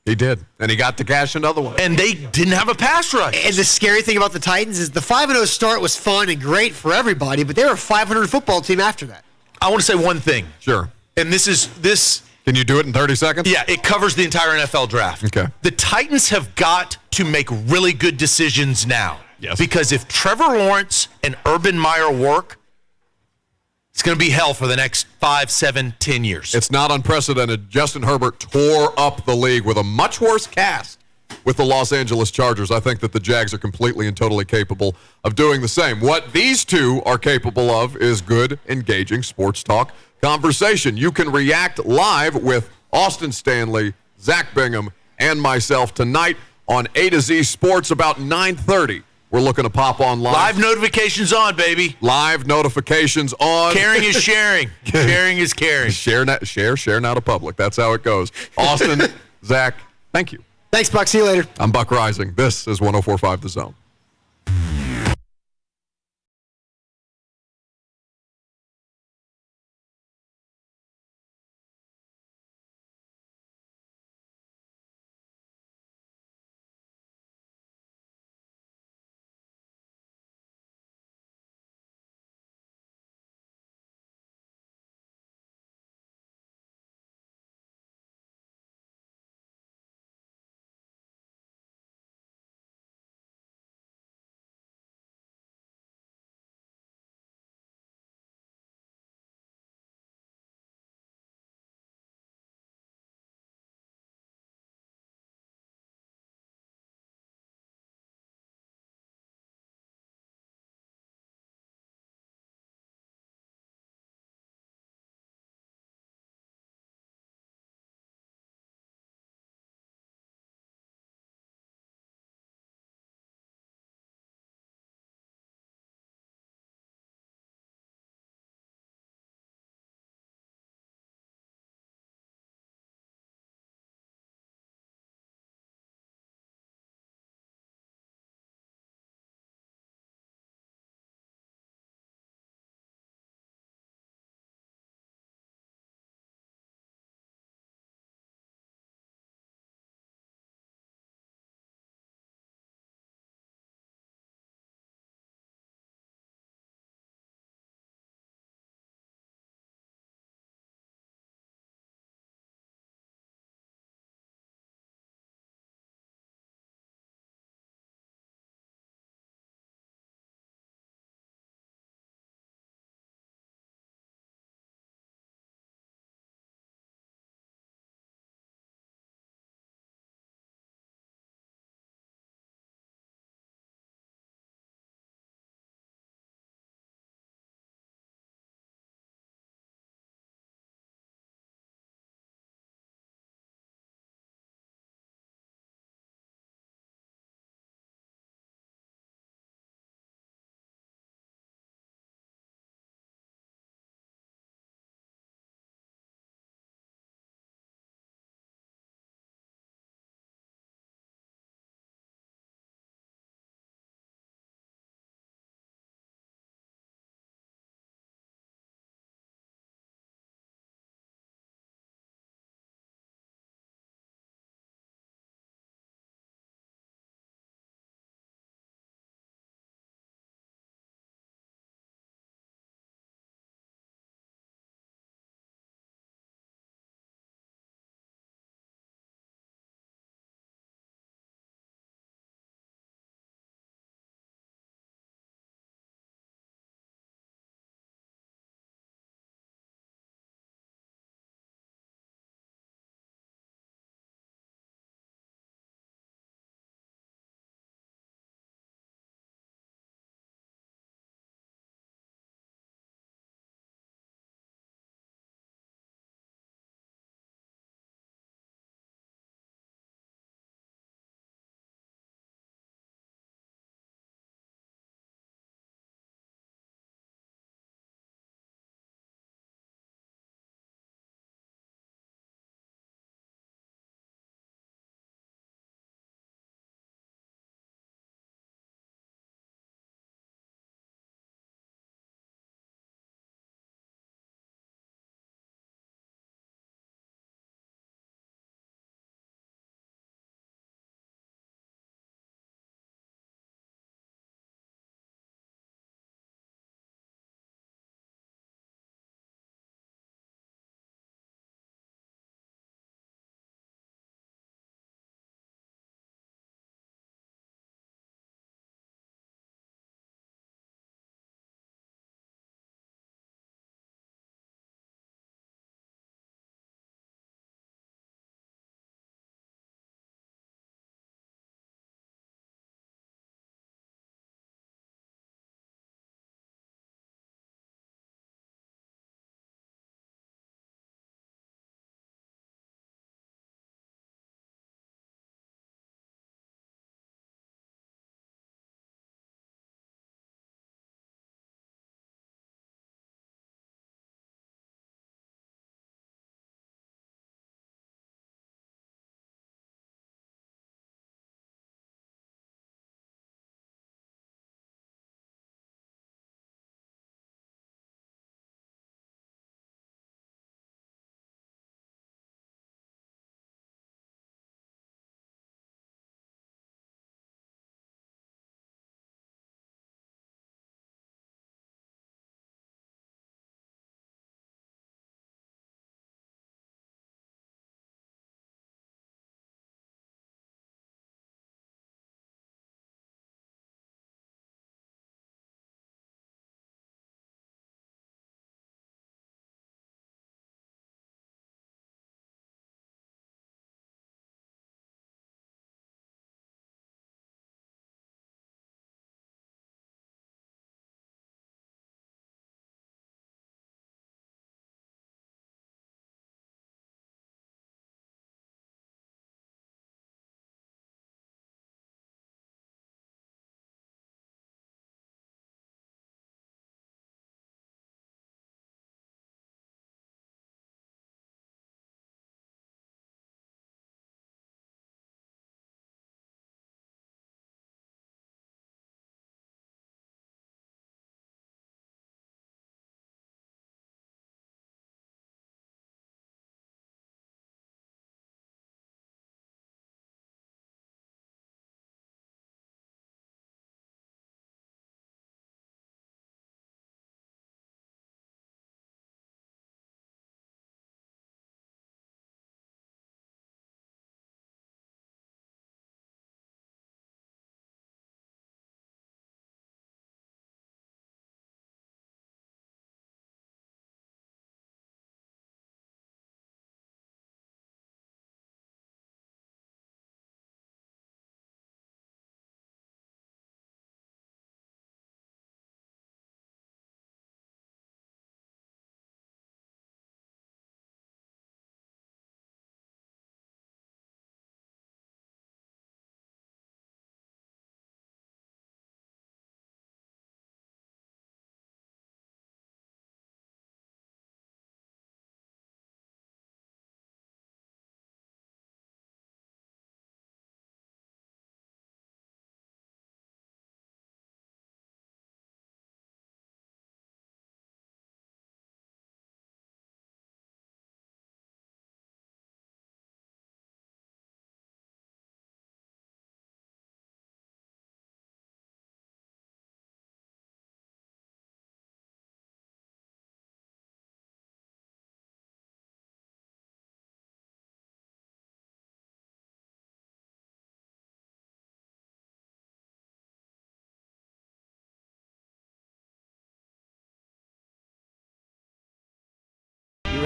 He did, and he got to cash another one. And they didn't have a pass rush. And the scary thing about the Titans is the 5-0 start was fun and great for everybody, but they were a 500 football team after that. I want to say one thing. Sure. And this. Can you do it in 30 seconds? Yeah, it covers the entire NFL draft. Okay. The Titans have got to make really good decisions now. Yes. Because if Trevor Lawrence and Urban Meyer work, it's going to be hell for the next 5, 7, 10 years. It's not unprecedented. Justin Herbert tore up the league with a much worse cast with the Los Angeles Chargers. I think that the Jags are completely and totally capable of doing the same. What these two are capable of is good, engaging sports talk conversation. You can react live with Austin Stanley, Zach Bingham, and myself tonight on AtoZ Sports about 9:30. We're looking to pop on live. Live notifications on, baby. Live notifications on. Caring is sharing. Sharing is caring. Share now to public. That's how it goes. Austin, Zach, thank you. Thanks, Buck. See you later. I'm Buck Reising. This is 104.5 The Zone.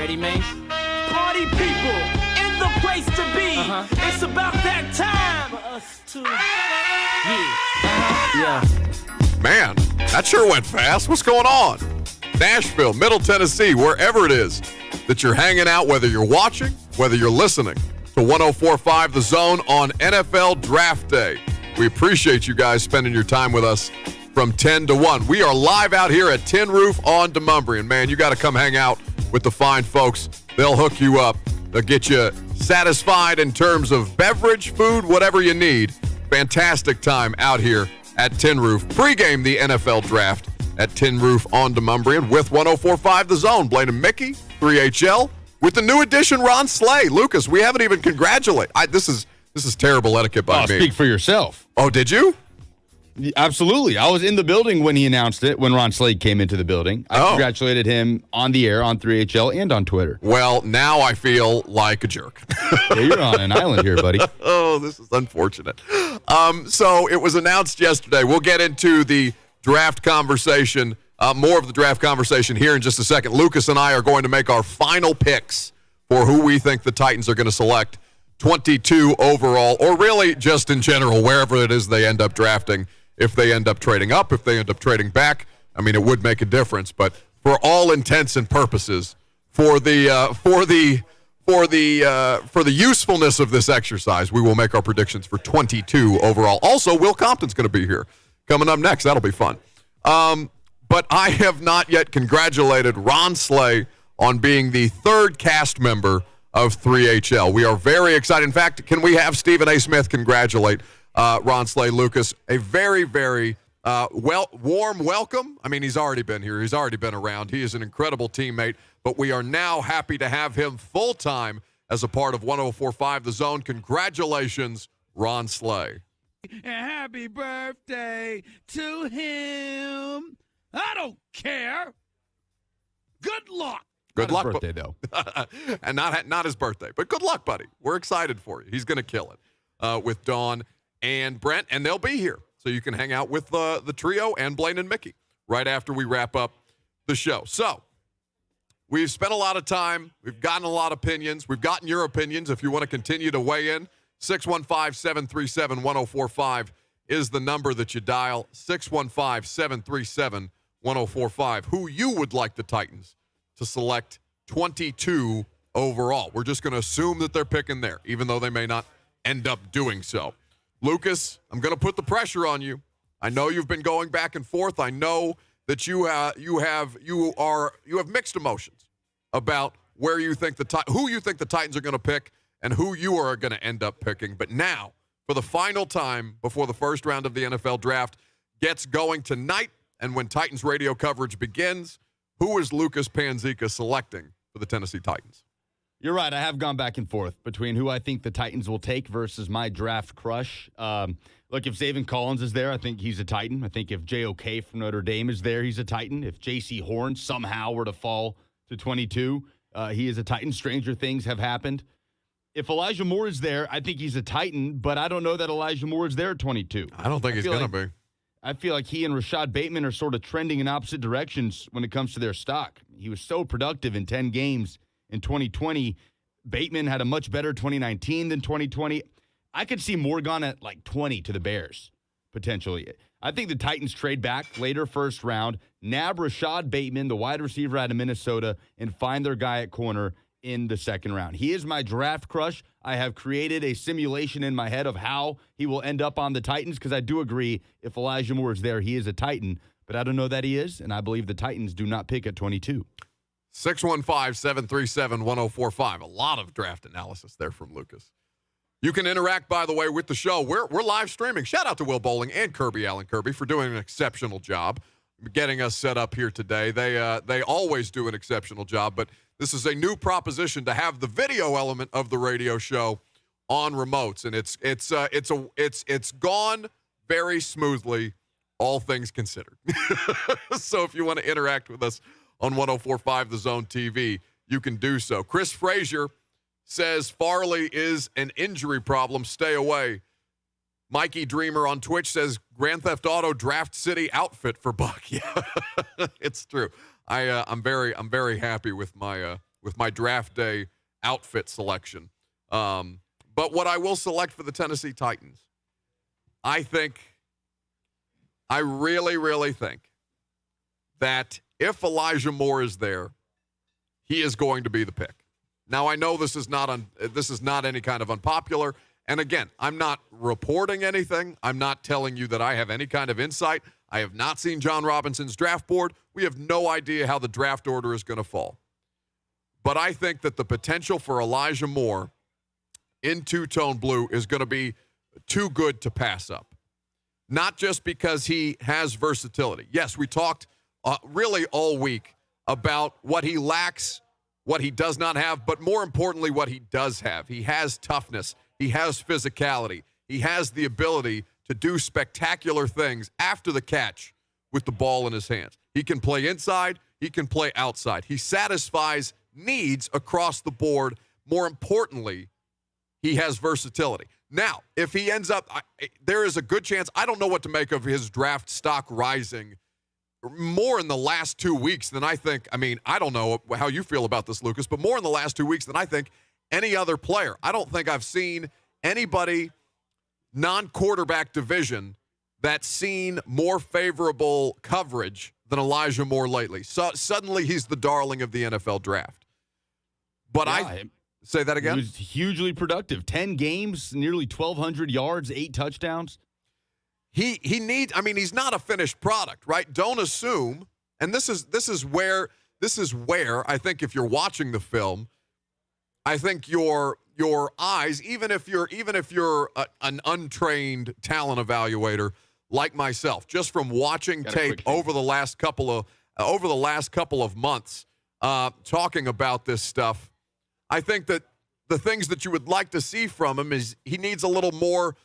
ready, man? Party people in the place to be. It's about that time for us to. Yeah. Man, that sure went fast. What's going on? Nashville, Middle Tennessee, wherever it is that you're hanging out, whether you're watching, whether you're listening to 104.5 The Zone on NFL Draft Day. We appreciate you guys spending your time with us from 10 to 1. We are live out here at Tin Roof on Demumbrian. Man, you got to come hang out with the fine folks. They'll hook you up. They'll get you satisfied in terms of beverage, food, whatever you need. Fantastic time out here at Tin Roof. Pre-game the NFL Draft at Tin Roof on Demumbrian with 104.5 The Zone. Blaine and Mickey, 3HL, with the new addition, Ron Slay. Lucas, we haven't even congratulated. This is terrible etiquette by me. Speak for yourself. Oh, did you? Absolutely. I was in the building when he announced it, when Ron Slade came into the building. I congratulated him on the air, on 3HL, and on Twitter. Well, now I feel like a jerk. Yeah, you're on an island here, buddy. Oh, this is unfortunate. So it was announced yesterday. We'll get into the draft conversation, more of the draft conversation here in just a second. Lucas and I are going to make our final picks for who we think the Titans are going to select 22 overall, or really just in general, wherever it is they end up drafting. If they end up trading up, if they end up trading back, I mean, it would make a difference. But for all intents and purposes, for the usefulness of this exercise, we will make our predictions for 22 overall. Also, Will Compton's going to be here coming up next. That'll be fun. But I have not yet congratulated Ron Slay on being the third cast member of 3HL. We are very excited. In fact, can we have Stephen A. Smith congratulate Ron Slay, Lucas? A very, very warm welcome. I mean, he's already been here. He's already been around. He is an incredible teammate, but we are now happy to have him full-time as a part of 104.5 The Zone. Congratulations, Ron Slay. And happy birthday to him. I don't care. Good luck. Good luck, birthday, though. And not his birthday, but good luck, buddy. We're excited for you. He's going to kill it with Dawn and Brent, and they'll be here. So you can hang out with the trio and Blaine and Mickey right after we wrap up the show. So we've spent a lot of time. We've gotten a lot of opinions. We've gotten your opinions. If you want to continue to weigh in, 615-737-1045 is the number that you dial, 615-737-1045. Who you would like the Titans to select 22 overall. We're just going to assume that they're picking there, even though they may not end up doing so. Lucas, I'm going to put the pressure on you. I know you've been going back and forth. I know that you have mixed emotions about where you think who you think the Titans are going to pick and who you are going to end up picking. But now, for the final time before the first round of the NFL Draft gets going tonight, and when Titans radio coverage begins, who is Lucas Panzica selecting for the Tennessee Titans? You're right. I have gone back and forth between who I think the Titans will take versus my draft crush. Look, if Zaven Collins is there, I think he's a Titan. I think if JOK from Notre Dame is there, he's a Titan. If J.C. Horn somehow were to fall to 22, he is a Titan. Stranger things have happened. If Elijah Moore is there, I think he's a Titan, but I don't know that Elijah Moore is there at 22. I don't think he's going to be. I feel like he and Rashad Bateman are sort of trending in opposite directions when it comes to their stock. He was so productive in 10 games in 2020. Bateman had a much better 2019 than 2020. I could see Moore gone at like 20 to the Bears, potentially. I think the Titans trade back later first round, nab Rashad Bateman, the wide receiver out of Minnesota, and find their guy at corner in the second round. He is my draft crush. I have created a simulation in my head of how he will end up on the Titans because I do agree if Elijah Moore is there, he is a Titan, but I don't know that he is, and I believe the Titans do not pick at 22. 615-737-1045. A lot of draft analysis there from Lucas. You can interact, by the way, with the show. We're live streaming. Shout out to Will Bowling and Kirby Allen Kirby for doing an exceptional job getting us set up here today. They always do an exceptional job, but this is a new proposition to have the video element of the radio show on remotes, and it's gone very smoothly, all things considered. So if you want to interact with us on 104.5 The Zone TV, you can do so. Chris Frazier says Farley is an injury problem. Stay away. Mikey Dreamer on Twitch says Grand Theft Auto Draft City outfit for Buck. Yeah, it's true. I'm very happy with my with my draft day outfit selection. But what I will select for the Tennessee Titans, I really, really think that if Elijah Moore is there, he is going to be the pick. Now, I know this is not any kind of unpopular. And again, I'm not reporting anything. I'm not telling you that I have any kind of insight. I have not seen John Robinson's draft board. We have no idea how the draft order is going to fall. But I think that the potential for Elijah Moore in two-tone blue is going to be too good to pass up. Not just because he has versatility. Yes, we talked really all week about what he lacks, what he does not have, but more importantly, what he does have. He has toughness. He has physicality. He has the ability to do spectacular things after the catch with the ball in his hands. He can play inside. He can play outside. He satisfies needs across the board. More importantly, he has versatility. Now, if he ends up, there is a good chance, I don't know what to make of his draft stock rising more in the last 2 weeks than I think. I mean, I don't know how you feel about this, Lucas, but more in the last 2 weeks than I think any other player. I don't think I've seen anybody non-quarterback division that's seen more favorable coverage than Elijah Moore lately. So suddenly he's the darling of the NFL draft. But Yeah, say that again? He was hugely productive. 10 games, nearly 1,200 yards, 8 touchdowns. He needs, I mean, he's not a finished product, right? Don't assume, and this is where I think if you're watching the film, I think your eyes, even if you're an untrained talent evaluator like myself, just from watching tape over the last couple of months, talking about this stuff, I think that the things that you would like to see from him is he needs a little more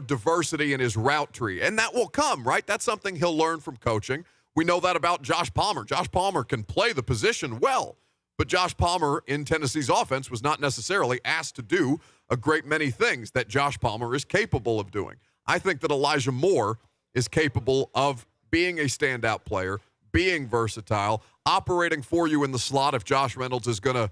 diversity in his route tree, and that will come, right? That's something he'll learn from coaching. We know that about Josh Palmer. Josh Palmer can play the position well, but Josh Palmer in Tennessee's offense was not necessarily asked to do a great many things that Josh Palmer is capable of doing. I think that Elijah Moore is capable of being a standout player, being versatile, operating for you in the slot if Josh Reynolds is going to,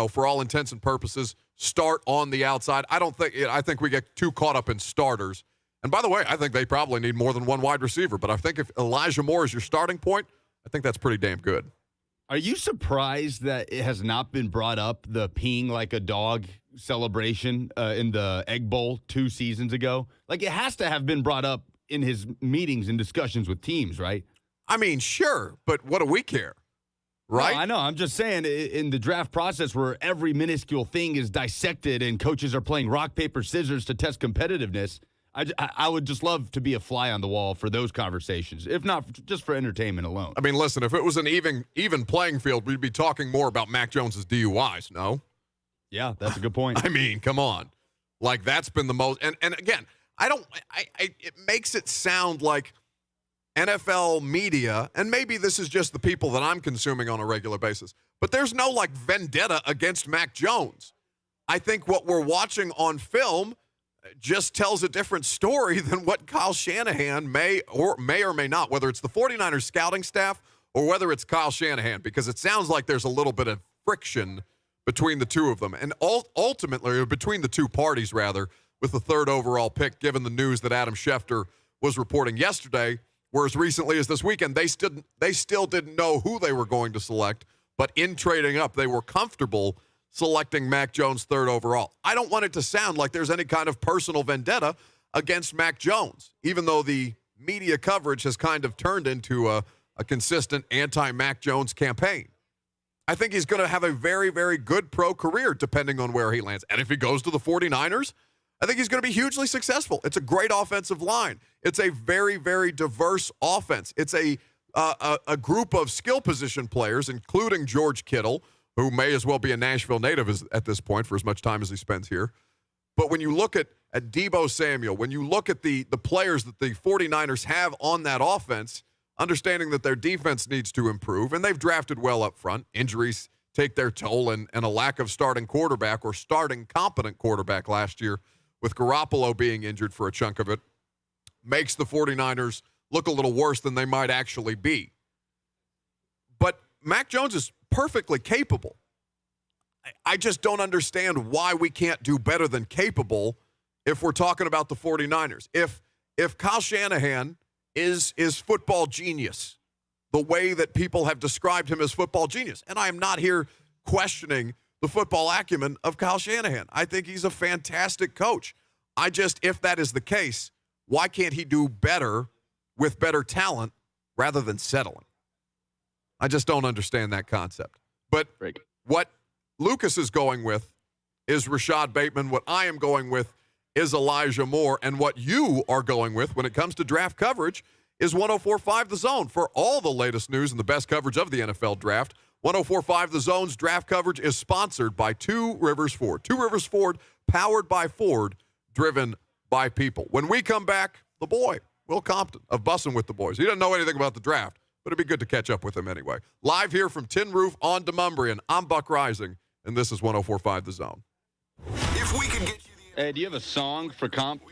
for all intents and purposes, start on the outside. I think we get too caught up in starters. And by the way, I think they probably need more than one wide receiver. But I think if Elijah Moore is your starting point, I think that's pretty damn good. Are you surprised that it has not been brought up, the peeing like a dog celebration in the Egg Bowl 2 seasons ago? Like, it has to have been brought up in his meetings and discussions with teams, right? I mean, sure, but what do we care? Right? No, I know. I'm just saying, in the draft process where every minuscule thing is dissected and coaches are playing rock, paper, scissors to test competitiveness, I would just love to be a fly on the wall for those conversations, if not just for entertainment alone. I mean, listen, if it was an even playing field, we'd be talking more about Mac Jones's DUIs, no? Yeah, that's a good point. I mean, come on. Like, that's been the most – and again, it makes it sound like NFL media, and maybe this is just the people that I'm consuming on a regular basis, but there's no, like, vendetta against Mac Jones. I think what we're watching on film just tells a different story than what Kyle Shanahan may or may not, whether it's the 49ers scouting staff or whether it's Kyle Shanahan, because it sounds like there's a little bit of friction between the two of them, and ultimately, or between the two parties, rather, with the 3rd overall pick, given the news that Adam Schefter was reporting yesterday, where as recently as this weekend, they still didn't know who they were going to select, but in trading up, they were comfortable selecting Mac Jones 3rd overall. I don't want it to sound like there's any kind of personal vendetta against Mac Jones, even though the media coverage has kind of turned into a consistent anti-Mac Jones campaign. I think he's going to have a very, very good pro career depending on where he lands. And if he goes to the 49ers, I think he's going to be hugely successful. It's a great offensive line. It's a very, very diverse offense. It's a group of skill position players, including George Kittle, who may as well be a Nashville native at this point for as much time as he spends here. But when you look at Deebo Samuel, when you look at the players that the 49ers have on that offense, understanding that their defense needs to improve, and they've drafted well up front, injuries take their toll, and a lack of starting quarterback or starting competent quarterback last year, with Garoppolo being injured for a chunk of it, makes the 49ers look a little worse than they might actually be. But Mac Jones is perfectly capable. I just don't understand why we can't do better than capable if we're talking about the 49ers. If Kyle Shanahan is football genius, the way that people have described him as football genius, and I am not here questioning the football acumen of Kyle Shanahan. I think he's a fantastic coach. If that is the case, why can't he do better with better talent rather than settling? I just don't understand that concept. But what Lucas is going with is Rashad Bateman. What I am going with is Elijah Moore. And what you are going with when it comes to draft coverage is 104.5 The Zone. For all the latest news and the best coverage of the NFL Draft, 104.5 The Zone's draft coverage is sponsored by Two Rivers Ford. Two Rivers Ford, powered by Ford, driven by people. When we come back, the boy, Will Compton of Bussin' with the Boys. He doesn't know anything about the draft, but it'd be good to catch up with him anyway. Live here from Tin Roof on Demumbrian, I'm Buck Reising, and this is 104.5 The Zone. If we could get you the... Hey, do you have a song for Comp?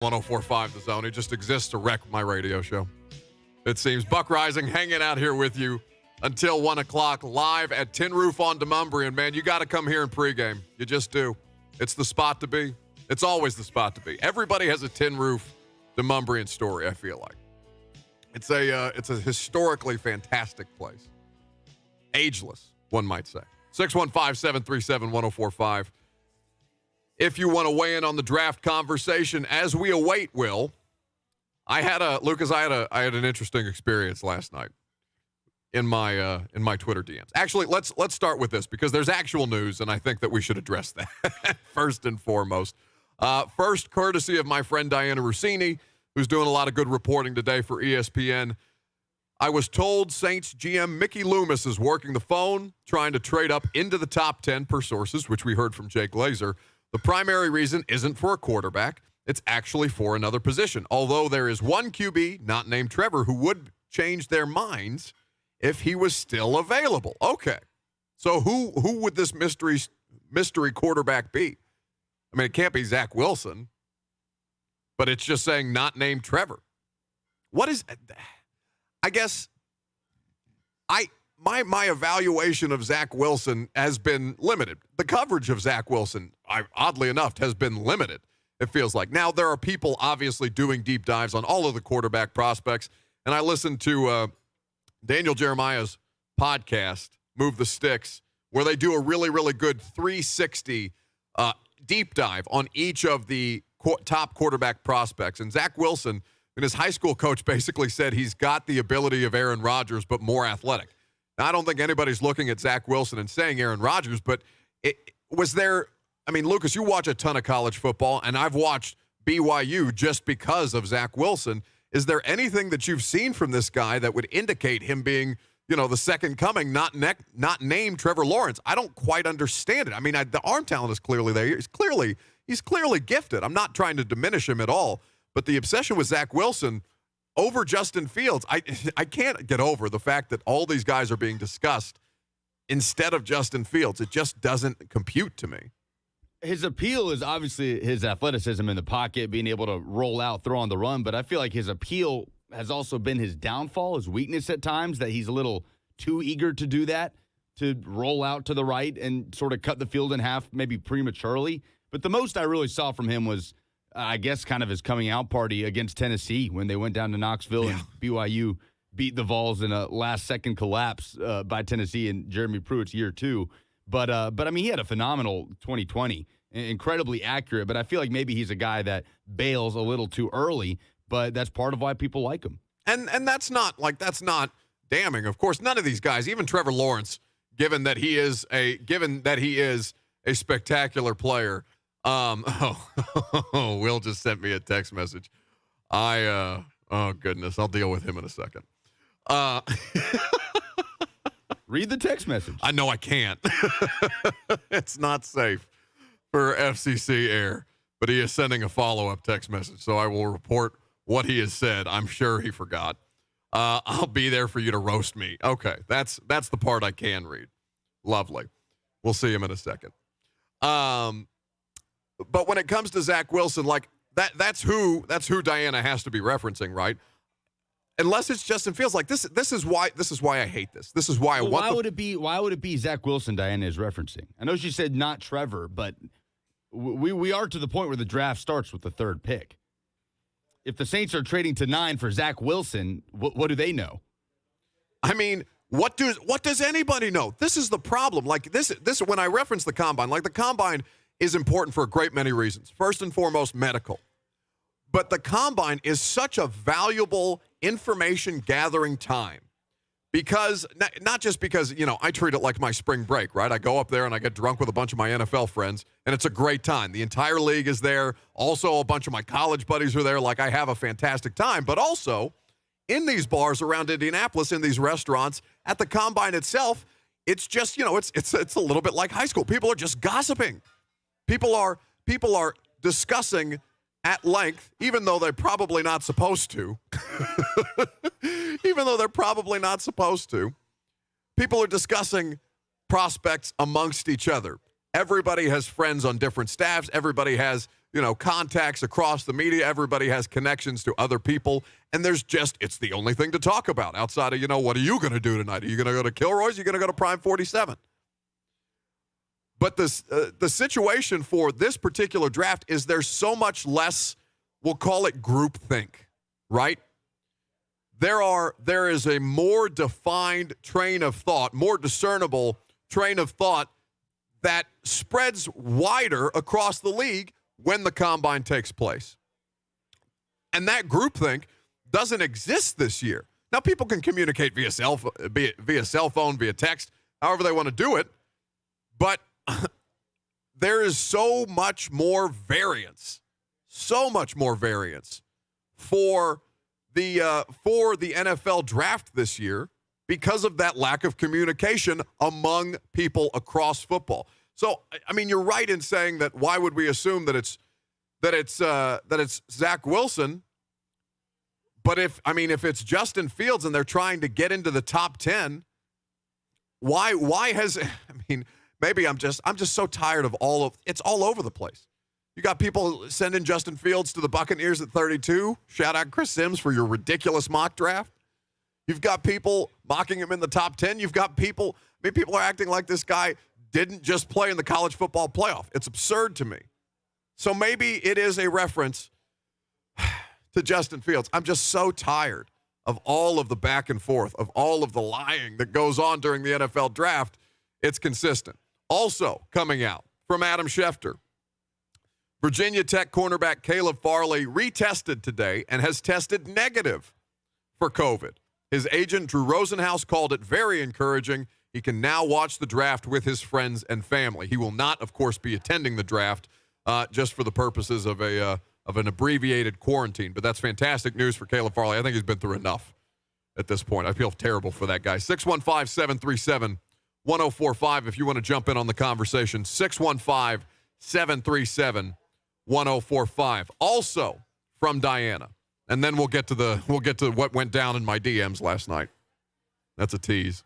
104.5 The Zone. He just exists to wreck my radio show. It seems. Buck Reising hanging out here with you until 1 o'clock, live at Tin Roof on Demumbrian. Man, you got to come here in pregame. You just do. It's the spot to be. It's always the spot to be. Everybody has a Tin Roof Demumbrian story, I feel like. It's a historically fantastic place. Ageless, one might say. 615-737-1045. If you want to weigh in on the draft conversation as we await, Will, I had an interesting experience last night in my Twitter DMs. Actually, let's start with this because there's actual news, and I think that we should address that first and foremost. First, courtesy of my friend Diana Rossini, who's doing a lot of good reporting today for ESPN. I was told Saints GM Mickey Loomis is working the phone, trying to trade up into the top 10 per sources, which we heard from Jake Glazer. The primary reason isn't for a quarterback. It's actually for another position, although there is one QB, not named Trevor, who would change their minds if he was still available. Okay, so who would this mystery quarterback be? I mean, it can't be Zach Wilson, but it's just saying not named Trevor. What is... I guess my evaluation of Zach Wilson has been limited. The coverage of Zach Wilson, oddly enough, has been limited, it feels like. Now, there are people obviously doing deep dives on all of the quarterback prospects, and I listened to Daniel Jeremiah's podcast, Move the Sticks, where they do a really, really good 360 deep dive on each of the top quarterback prospects. And Zach Wilson, and his high school coach basically said he's got the ability of Aaron Rodgers, but more athletic. Now, I don't think anybody's looking at Zach Wilson and saying Aaron Rodgers, but Lucas, you watch a ton of college football, and I've watched BYU just because of Zach Wilson. Is there anything that you've seen from this guy that would indicate him being, the second coming, not named Trevor Lawrence? I don't quite understand it. I mean, the arm talent is clearly there. He's clearly gifted. I'm not trying to diminish him at all. But the obsession with Zach Wilson over Justin Fields, I can't get over the fact that all these guys are being discussed instead of Justin Fields. It just doesn't compute to me. His appeal is obviously his athleticism in the pocket, being able to roll out, throw on the run. But I feel like his appeal has also been his downfall, his weakness at times, that he's a little too eager to do that, to roll out to the right and sort of cut the field in half, maybe prematurely. But the most I really saw from him was, I guess, kind of his coming out party against Tennessee when they went down to Knoxville and BYU beat the Vols in a last-second collapse by Tennessee in Jeremy Pruitt's year 2. But I mean, he had a phenomenal 2020, incredibly accurate. But I feel like maybe he's a guy that bails a little too early. But that's part of why people like him. And that's not damning. Of course, none of these guys, even Trevor Lawrence, given that he is a spectacular player. Will just sent me a text message. Oh goodness, I'll deal with him in a second. Read the text message. I know I can't. It's not safe for FCC air, but he is sending a follow-up text message, so I will report what he has said. I'm sure he forgot. I'll be there for you to roast me. Okay, that's the part I can read. Lovely. We'll see him in a second. But when it comes to Zach Wilson, like that's who Diana has to be referencing, right? Unless it's Justin Fields. Like this is why I hate this. This is why why would it be Zach Wilson Diana is referencing? I know she said not Trevor, but we are to the point where the draft starts with the third pick. If the Saints are trading to 9 for Zach Wilson, what do they know? I mean, what does anybody know? This is the problem. Like this when I reference the combine, like the combine is important for a great many reasons. First and foremost, medical. But the combine is such a valuable information gathering time because not just because, I treat it like my spring break, right? I go up there and I get drunk with a bunch of my NFL friends and it's a great time. The entire league is there. Also, a bunch of my college buddies are there. Like I have a fantastic time, but also in these bars around Indianapolis, in these restaurants, at the combine itself, it's just, it's a little bit like high school. People are just gossiping. People are discussing at length, even though they're probably not supposed to. Even though they're probably not supposed to. People are discussing prospects amongst each other. Everybody has friends on different staffs. Everybody has contacts across the media. Everybody has connections to other people. And it's the only thing to talk about outside of, what are you going to do tonight? Are you going to go to Kilroy's? Are you going to go to Prime 47? But the situation for this particular draft is there's so much less, we'll call it groupthink, right? There is a more defined train of thought, more discernible train of thought that spreads wider across the league when the combine takes place. And that groupthink doesn't exist this year. Now, people can communicate via cell phone, via text, however they want to do it, but there is so much more variance for the NFL draft this year because of that lack of communication among people across football. So, I mean, you're right in saying that. Why would we assume that it's Zach Wilson? But if it's Justin Fields and they're trying to get into the top 10, maybe I'm just so tired of it's all over the place. You got people sending Justin Fields to the Buccaneers at 32. Shout out Chris Sims for your ridiculous mock draft. You've got people mocking him in the top 10. You've got people are acting like this guy didn't just play in the college football playoff. It's absurd to me. So maybe it is a reference to Justin Fields. I'm just so tired of all of the back and forth, of all of the lying that goes on during the NFL draft. It's consistent. Also coming out from Adam Schefter, Virginia Tech cornerback Caleb Farley retested today and has tested negative for COVID. His agent, Drew Rosenhaus, called it very encouraging. He can now watch the draft with his friends and family. He will not, of course, be attending the draft just for the purposes of an abbreviated quarantine. But that's fantastic news for Caleb Farley. I think he's been through enough at this point. I feel terrible for that guy. 615-737-1045 if you want to jump in on the conversation. 615-737-1045. Also from Diana. And then we'll get to what went down in my DMs last night. That's a tease.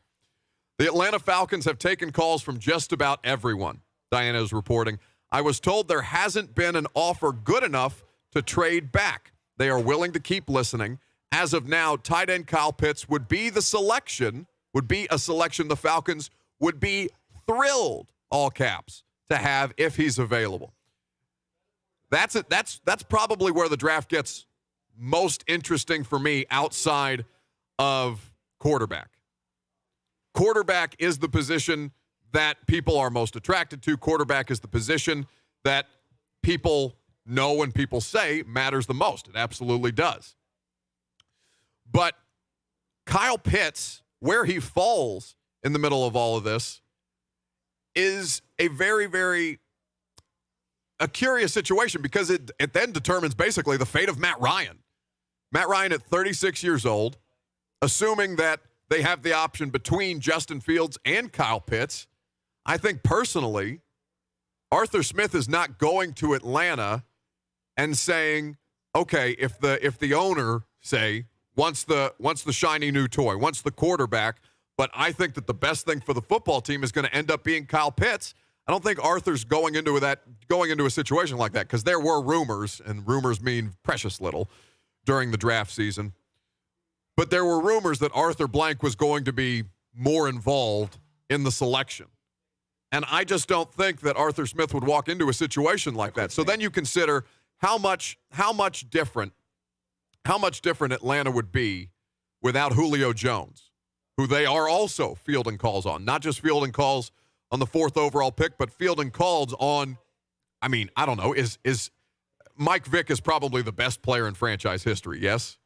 The Atlanta Falcons have taken calls from just about everyone, Diana is reporting. I was told there hasn't been an offer good enough to trade back. They are willing to keep listening. As of now, tight end Kyle Pitts would be a selection the Falcons would be thrilled, all caps, to have if he's available. That's it. That's probably where the draft gets most interesting for me outside of quarterback. Quarterback is the position that people are most attracted to. Quarterback is the position that people know and people say matters the most. It absolutely does. But Kyle Pitts, where he falls in the middle of all of this, is a very, very curious situation because it then determines basically the fate of Matt Ryan. Matt Ryan at 36 years old, assuming that they have the option between Justin Fields and Kyle Pitts. I think personally, Arthur Smith is not going to Atlanta and saying, okay, if the owner, say, wants the shiny new toy, wants the quarterback, but I think that the best thing for the football team is going to end up being Kyle Pitts. I don't think Arthur's going into a situation like that because there were rumors, and rumors mean precious little during the draft season. But there were rumors that Arthur Blank was going to be more involved in the selection. And I just don't think that Arthur Smith would walk into a situation like that. So then you consider how much different Atlanta would be without Julio Jones, who they are also fielding calls on. Not just fielding calls on the 4th overall pick, but fielding calls on, I don't know, is Mike Vick is probably the best player in franchise history, yes?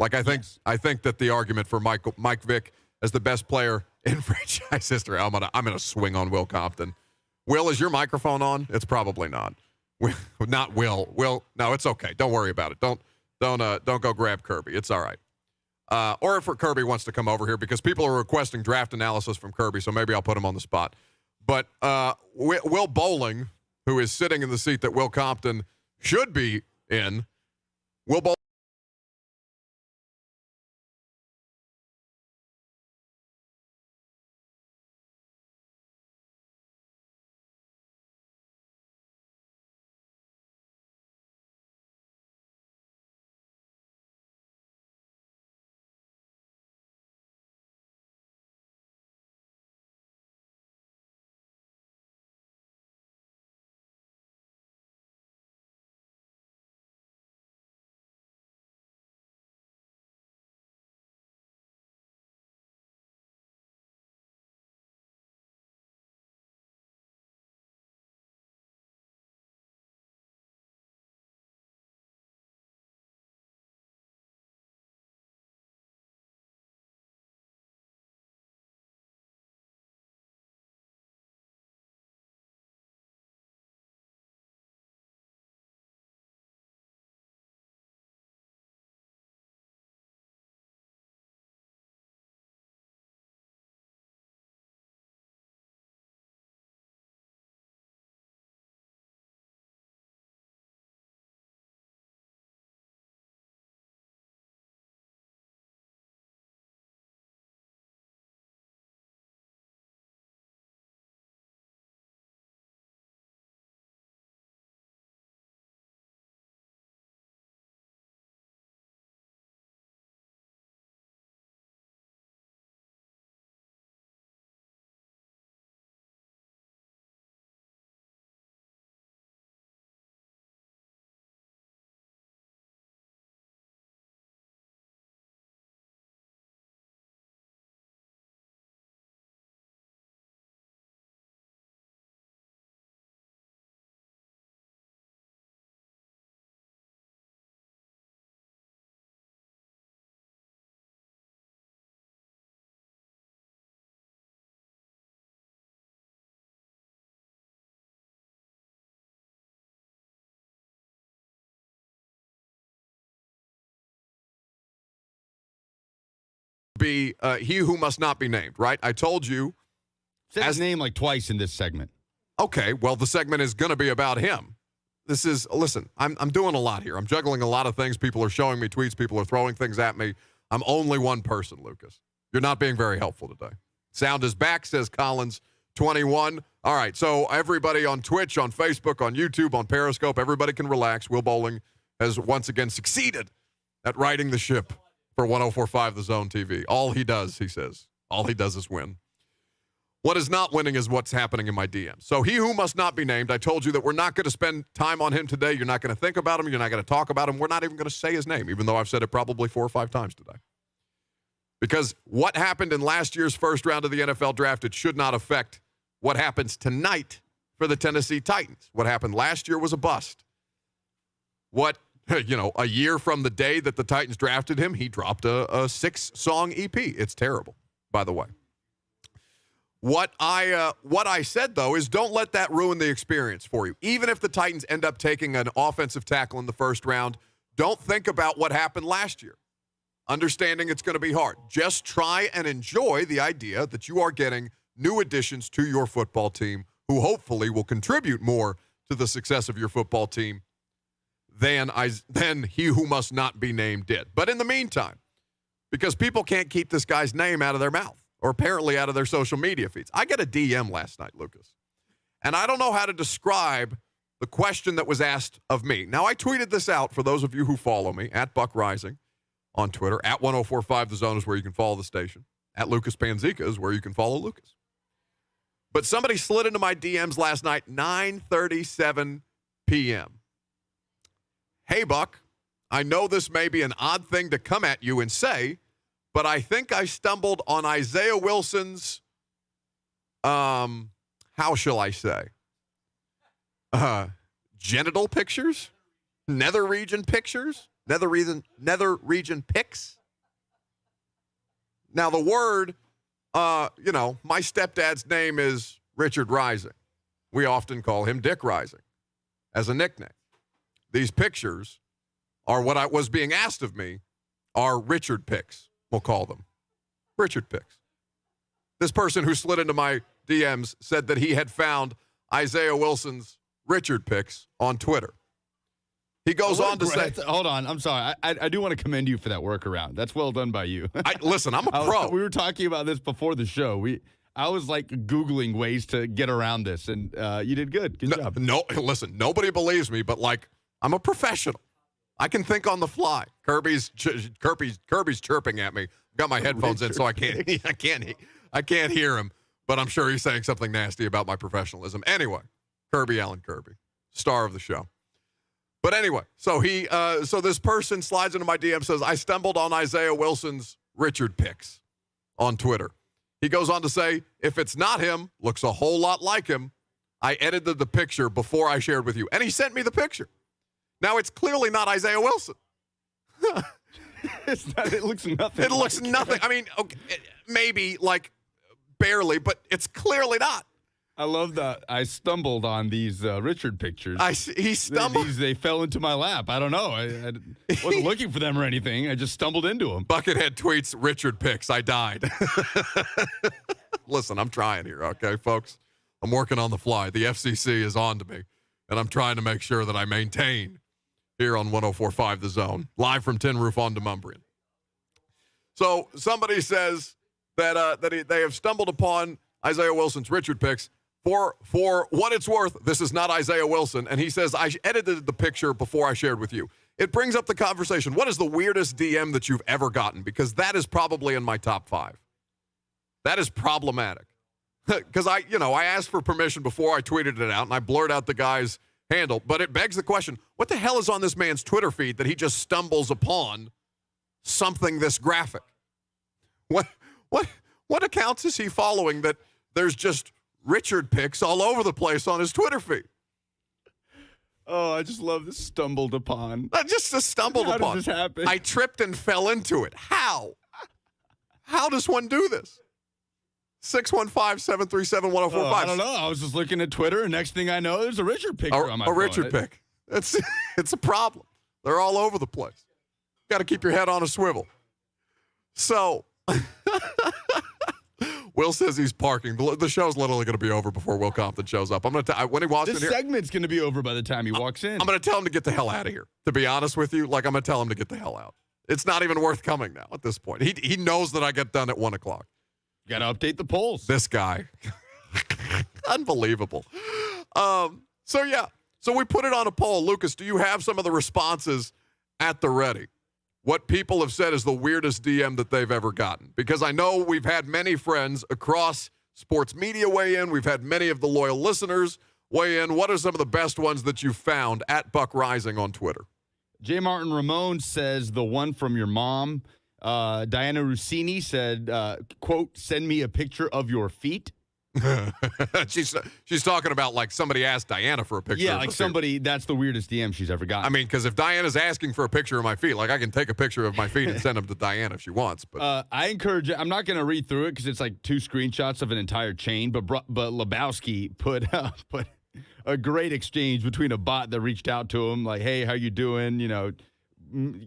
I think that the argument for Mike Vick as the best player in franchise history, I'm gonna swing on Will Compton. Will, is your microphone on? It's probably not. Not Will. Will, no, it's okay. Don't worry about it. Don't go grab Kirby. It's all right. Or if Kirby wants to come over here, because people are requesting draft analysis from Kirby, so maybe I'll put him on the spot. But Will Bowling, who is sitting in the seat that Will Compton should be in, Will Bowling be he who must not be named, right? I told you. Said his name like twice in this segment. Okay, well, the segment is going to be about him. Listen, I'm doing a lot here. I'm juggling a lot of things. People are showing me tweets. People are throwing things at me. I'm only one person, Lucas. You're not being very helpful today. Sound is back, says Collins21. All right, so everybody on Twitch, on Facebook, on YouTube, on Periscope, everybody can relax. Will Bowling has once again succeeded at righting the ship for 104.5 The Zone TV. All he does, he says, all he does is win. What is not winning is what's happening in my DMs. So he who must not be named, I told you that we're not going to spend time on him today. You're not going to think about him. You're not going to talk about him. We're not even going to say his name, even though I've said it probably 4 or 5 times today. Because what happened in last year's first round of the NFL draft, it should not affect what happens tonight for the Tennessee Titans. What happened last year was a bust. A year from the day that the Titans drafted him, he dropped a 6-song EP. It's terrible, by the way. What I said, though, is don't let that ruin the experience for you. Even if the Titans end up taking an offensive tackle in the first round, don't think about what happened last year. Understanding it's going to be hard. Just try and enjoy the idea that you are getting new additions to your football team who hopefully will contribute more to the success of your football team than he who must not be named did. But in the meantime, because people can't keep this guy's name out of their mouth, or apparently out of their social media feeds. I got a DM last night, Lucas, and I don't know how to describe the question that was asked of me. Now, I tweeted this out for those of you who follow me, at Buck Reising on Twitter, at 104.5 The Zone is where you can follow the station, at Lucas Panzica is where you can follow Lucas. But somebody slid into my DMs last night, 9:37 p.m. Hey, Buck, I know this may be an odd thing to come at you and say, but I think I stumbled on Isaiah Wilson's, how shall I say, genital pictures? Nether region pictures? Nether region pics? Now, the word, my stepdad's name is Richard Reising. We often call him Dick Reising as a nickname. These pictures are what I was being asked of me are Richard pics. We'll call them Richard picks. This person who slid into my DMs said that he had found Isaiah Wilson's Richard picks on Twitter. He goes on to say, hold on, I'm sorry. I do want to commend you for that workaround. That's well done by you. Listen, I'm a pro. We were talking about this before the show. I was like Googling ways to get around this, and you did good. Good job. No, listen, nobody believes me, but I'm a professional. I can think on the fly. Kirby's chirping at me. Got my headphones in, so I can't hear him. But I'm sure he's saying something nasty about my professionalism. Anyway, Allen Kirby, star of the show. But anyway, so this person slides into my DM, says, I stumbled on Isaiah Wilson's Richard picks on Twitter. He goes on to say, if it's not him, looks a whole lot like him. I edited the picture before I shared with you. And he sent me the picture. Now, it's clearly not Isaiah Wilson. It looks nothing. It looks nothing. I mean, okay, maybe barely, but it's clearly not. I love that. I stumbled on these Richard pictures. He stumbled. They fell into my lap. I don't know. I wasn't looking for them or anything. I just stumbled into them. Buckethead tweets Richard picks. I died. Listen, I'm trying here, okay, folks? I'm working on the fly. The FCC is on to me, and I'm trying to make sure that I maintain here on 104.5 The Zone, live from Tin Roof on Demumbrian. So somebody says that they have stumbled upon Isaiah Wilson's Richard picks. For what it's worth, this is not Isaiah Wilson, and he says, I edited the picture before I shared with you. It brings up the conversation. What is the weirdest DM that you've ever gotten? Because that is probably in my top 5. That is problematic. Because I asked for permission before I tweeted it out, and I blurred out the guy's handle. But it begs the question, what the hell is on this man's Twitter feed that he just stumbles upon something this graphic? What accounts is he following that there's just Richard picks all over the place on his Twitter feed? Oh, I just love this stumbled upon. Just a stumbled upon. How does this happen? I tripped and fell into it. How? How does one do this? 615-737-1045. I don't know. I was just looking at Twitter, and next thing I know, there's a Richard picture on my phone. A Richard pick. It's a problem. They're all over the place. Got to keep your head on a swivel. So Will says he's parking. The show's literally going to be over before Will Compton shows up. I'm going to when he walks in This here. segment's going to be over by the time he walks in. I'm going to tell him to get the hell out of here. To be honest with you, I'm going to tell him to get the hell out. It's not even worth coming now at this point. He knows that I get done at 1 o'clock. Got to update the polls. This guy. Unbelievable. So we put it on a poll. Lucas, do you have some of the responses at the ready? What people have said is the weirdest DM that they've ever gotten. Because I know we've had many friends across sports media weigh in. We've had many of the loyal listeners weigh in. What are some of the best ones that you found at Buck Reising on Twitter? J. Martin Ramon says the one from your mom. Diana Rossini said, quote, send me a picture of your feet. She's talking about like somebody asked Diana for a picture. Yeah, of like her somebody, that's the weirdest DM she's ever gotten. I mean, because if Diana's asking for a picture of my feet, I can take a picture of my feet and send them to Diana if she wants. But I encourage, I'm not going to read through it because it's like 2 screenshots of an entire chain, but Lebowski put a great exchange between a bot that reached out to him, like, hey, how you doing? You know,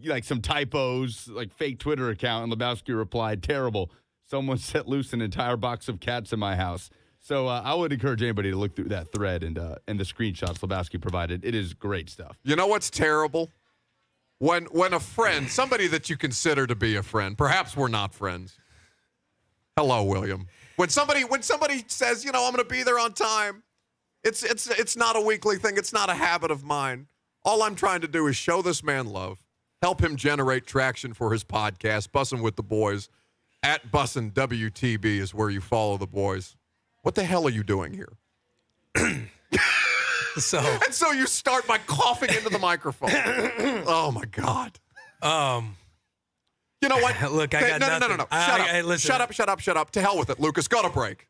like some typos, like fake Twitter account, and Lebowski replied, terrible. Someone set loose an entire box of cats in my house. So I would encourage anybody to look through that thread and the screenshots Lebowski provided. It is great stuff. You know what's terrible? When a friend, somebody that you consider to be a friend, perhaps we're not friends. Hello, William. When somebody says, I'm going to be there on time, it's not a weekly thing. It's not a habit of mine. All I'm trying to do is show this man love, help him generate traction for his podcast, Bussin' with the Boys. At Bussin' WTB is where you follow the boys. What the hell are you doing here? So you start by coughing into the microphone. Oh my God. You know what? Look, I got nothing. No. Shut up. To hell with it, Lucas. Go to break.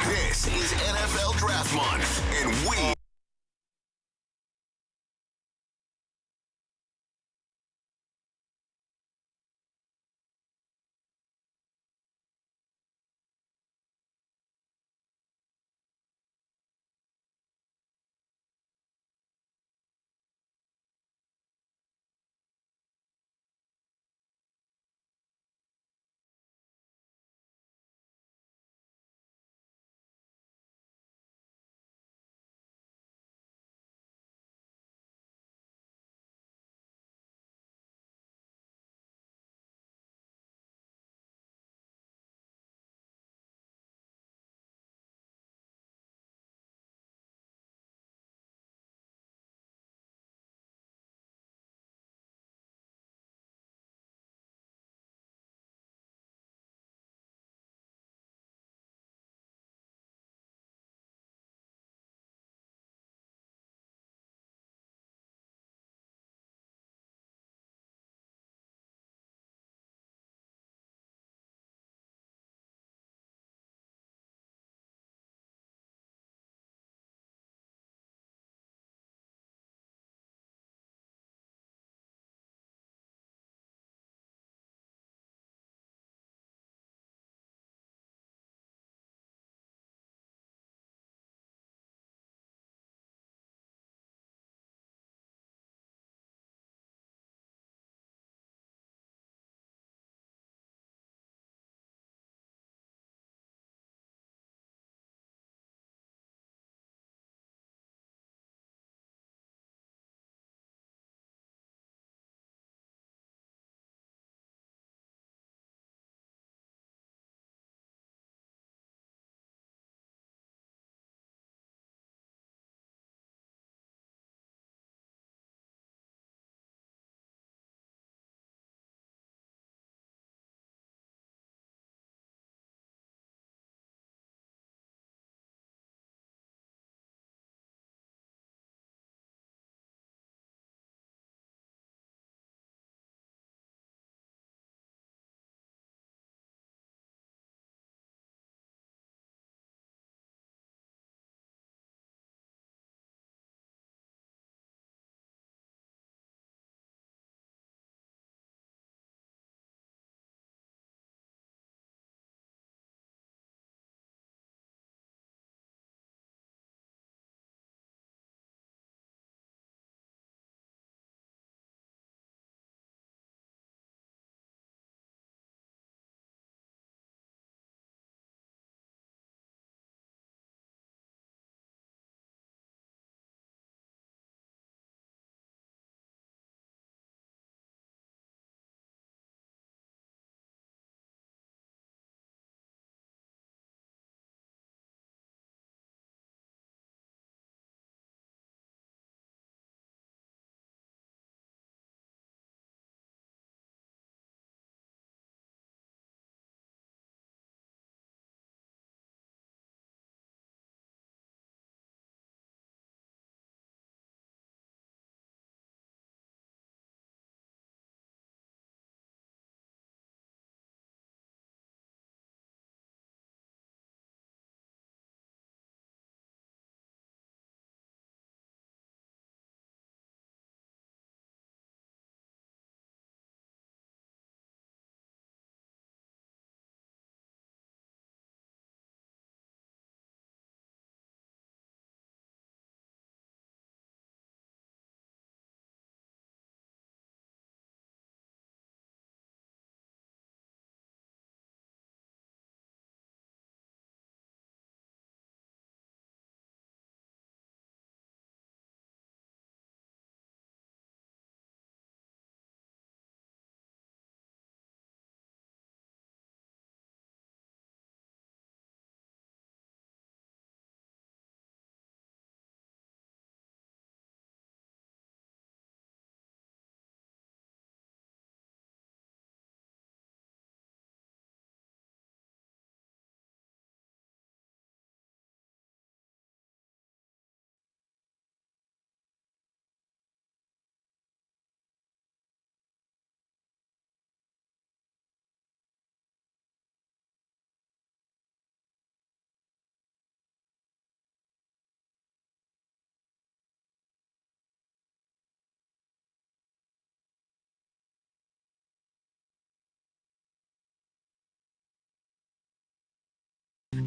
This is NFL Draft Month, and we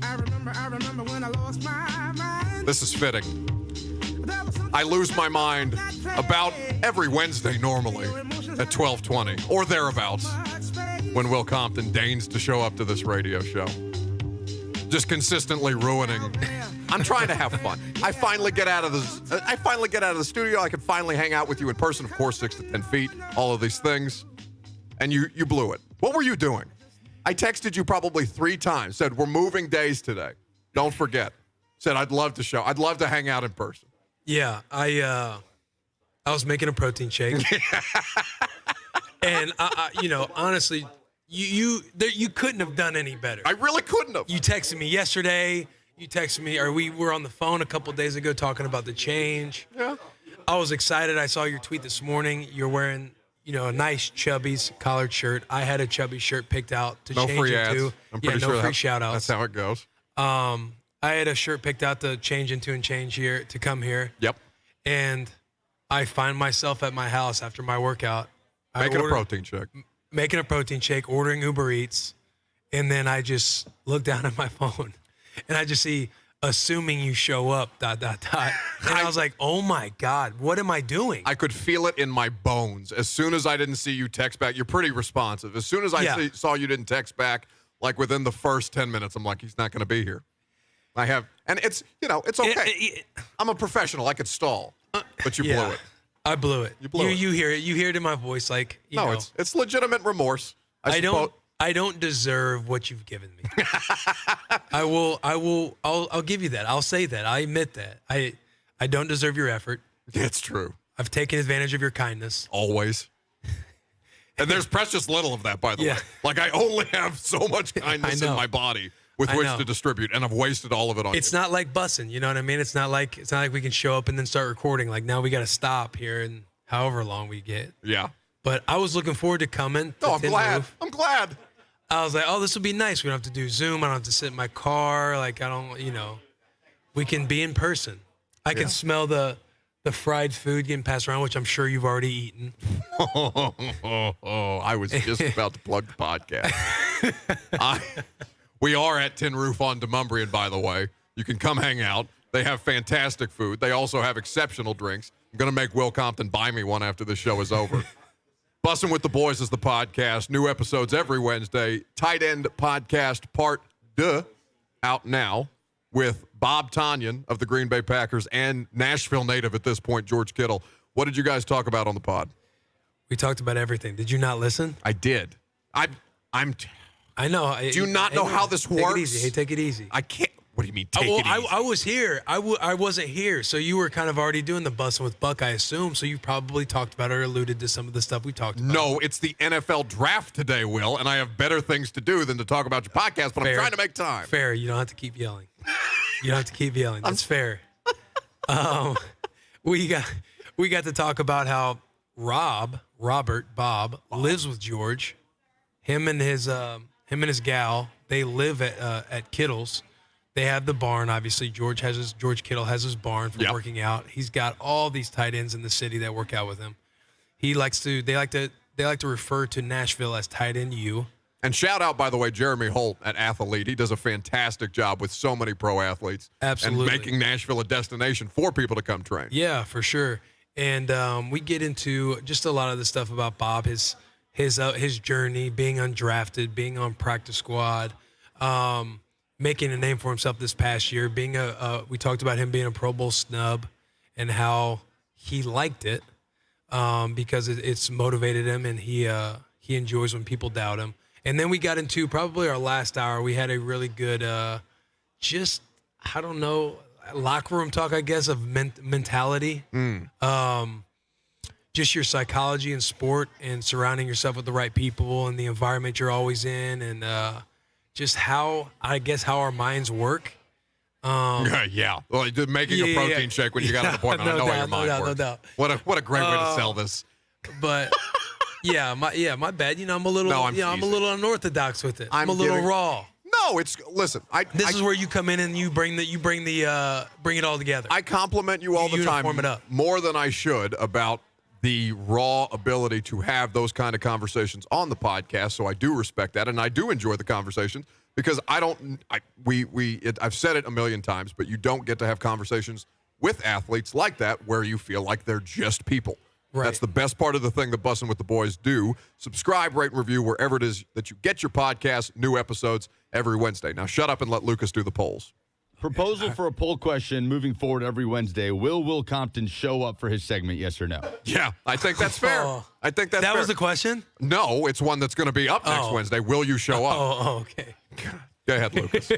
I remember when I lost my mind. This is fitting. I lose my mind about every Wednesday normally at 12:20 or thereabouts when Will Compton deigns to show up to this radio show. Just consistently ruining. I'm trying to have fun. I finally get out of the studio. I can finally hang out with you in person, of course, 6 to 10 feet, all of these things. And you blew it. What were you doing? I texted you probably 3 times, said we're moving days today. Don't forget. Said I'd love to hang out in person. Yeah, I was making a protein shake. And honestly, you couldn't have done any better. I really couldn't have. You texted me yesterday. We were on the phone a couple days ago talking about the change. Yeah. I was excited. I saw your tweet this morning. You're wearing, a nice Chubby's collared shirt. I had a Chubby shirt picked out to change free into. ads. I'm pretty no sure free shout outs. That's how it goes. I had a shirt picked out to change into and change here to come here. Yep. And I find myself at my house after my workout. Making a protein shake. Making a protein shake, ordering Uber Eats, and then I just look down at my phone, and I just see, assuming you show up, ... And I was like, oh, my God, what am I doing? I could feel it in my bones. As soon as I didn't see you text back, you're pretty responsive. As soon as I saw you didn't text back, like within the first 10 minutes, I'm like, he's not going to be here. And it's, it's okay. I'm a professional. I could stall, but you blew it. I blew it. You blew it. You hear it. You hear it in my voice, like, No, it's legitimate remorse. I don't deserve what you've given me. I'll give you that. I'll say that. I admit that. I don't deserve your effort. It's true. I've taken advantage of your kindness. Always. And there's precious little of that, by the way. Like, I only have so much kindness in my body with which to distribute, and I've wasted all of it on you. It's not like bussing, you know what I mean? It's not like we can show up and then start recording. Like, now we got to stop here and however long we get. Yeah. But I was looking forward to coming. I'm glad. I'm glad. I was like, oh, this will be nice. We don't have to do Zoom. I don't have to sit in my car. Like, I don't, we can be in person. I can smell the fried food getting passed around, which I'm sure you've already eaten. I was just about to plug the podcast. We are at Tin Roof on Demumbrian, by the way. You can come hang out. They have fantastic food. They also have exceptional drinks. I'm going to make Will Compton buy me one after the show is over. Bussin' with the Boys is the podcast. New episodes every Wednesday. Tight End Podcast Part 2 out now with Bob Tonyan of the Green Bay Packers and Nashville native at this point, George Kittle. What did you guys talk about on the pod? We talked about everything. Did you not listen? I did. I know. Do you not know how this works? Take it easy. Hey, take it easy. I can't. What do you mean, take it easy? I was here. I wasn't here. So you were kind of already doing the Bussin' with Buck, I assume. So you probably talked about or alluded to some of the stuff we talked about. No, it's the NFL draft today, Will, and I have better things to do than to talk about your podcast, but I'm trying to make time. Fair. You don't have to keep yelling. You don't have to keep yelling. That's fair. We got to talk about how Bob lives with George. Him and his gal, they live at Kittle's. They have the barn. Obviously, George Kittle has his barn for working out. He's got all these tight ends in the city that work out with him. They like to refer to Nashville as Tight End U. And shout out, by the way, Jeremy Holt at Athlete. He does a fantastic job with so many pro athletes. Absolutely. And making Nashville a destination for people to come train. Yeah, for sure. And we get into just a lot of the stuff about Bob, his journey, being undrafted, being on practice squad, making a name for himself this past year. We talked about him being a Pro Bowl snub and how he liked it because it's motivated him and he enjoys when people doubt him. And then we got into probably our last hour. We had a really good, locker room talk, I guess, of mentality. Just your psychology in sport and surrounding yourself with the right people and the environment you're always in and just how our minds work. Yeah. Well, making a protein shake when you got an appointment. I know how your mind works. No doubt. What a great way to sell this. But my bad. I'm a little I'm a little unorthodox with it. I'm a little raw. No, listen. This is where you come in and you bring it all together. I compliment you all the time. Uniform it up. More than I should about the raw ability to have those kind of conversations on the podcast. So I do respect that, and I do enjoy the conversations because I've said it a million times, but you don't get to have conversations with athletes like that where you feel like they're just people. Right. That's the best part of the thing that Bussin' with the Boys do. Subscribe, rate, and review wherever it is that you get your podcast. New episodes every Wednesday. Now shut up and let Lucas do the polls. Proposal for a poll question moving forward every Wednesday. Will Compton show up for his segment, yes or no? Yeah, I think that's fair. I think that's That fair. was the question? No, it's one that's going to be up next Wednesday. Will you show up? Oh, okay. Go ahead, Lucas.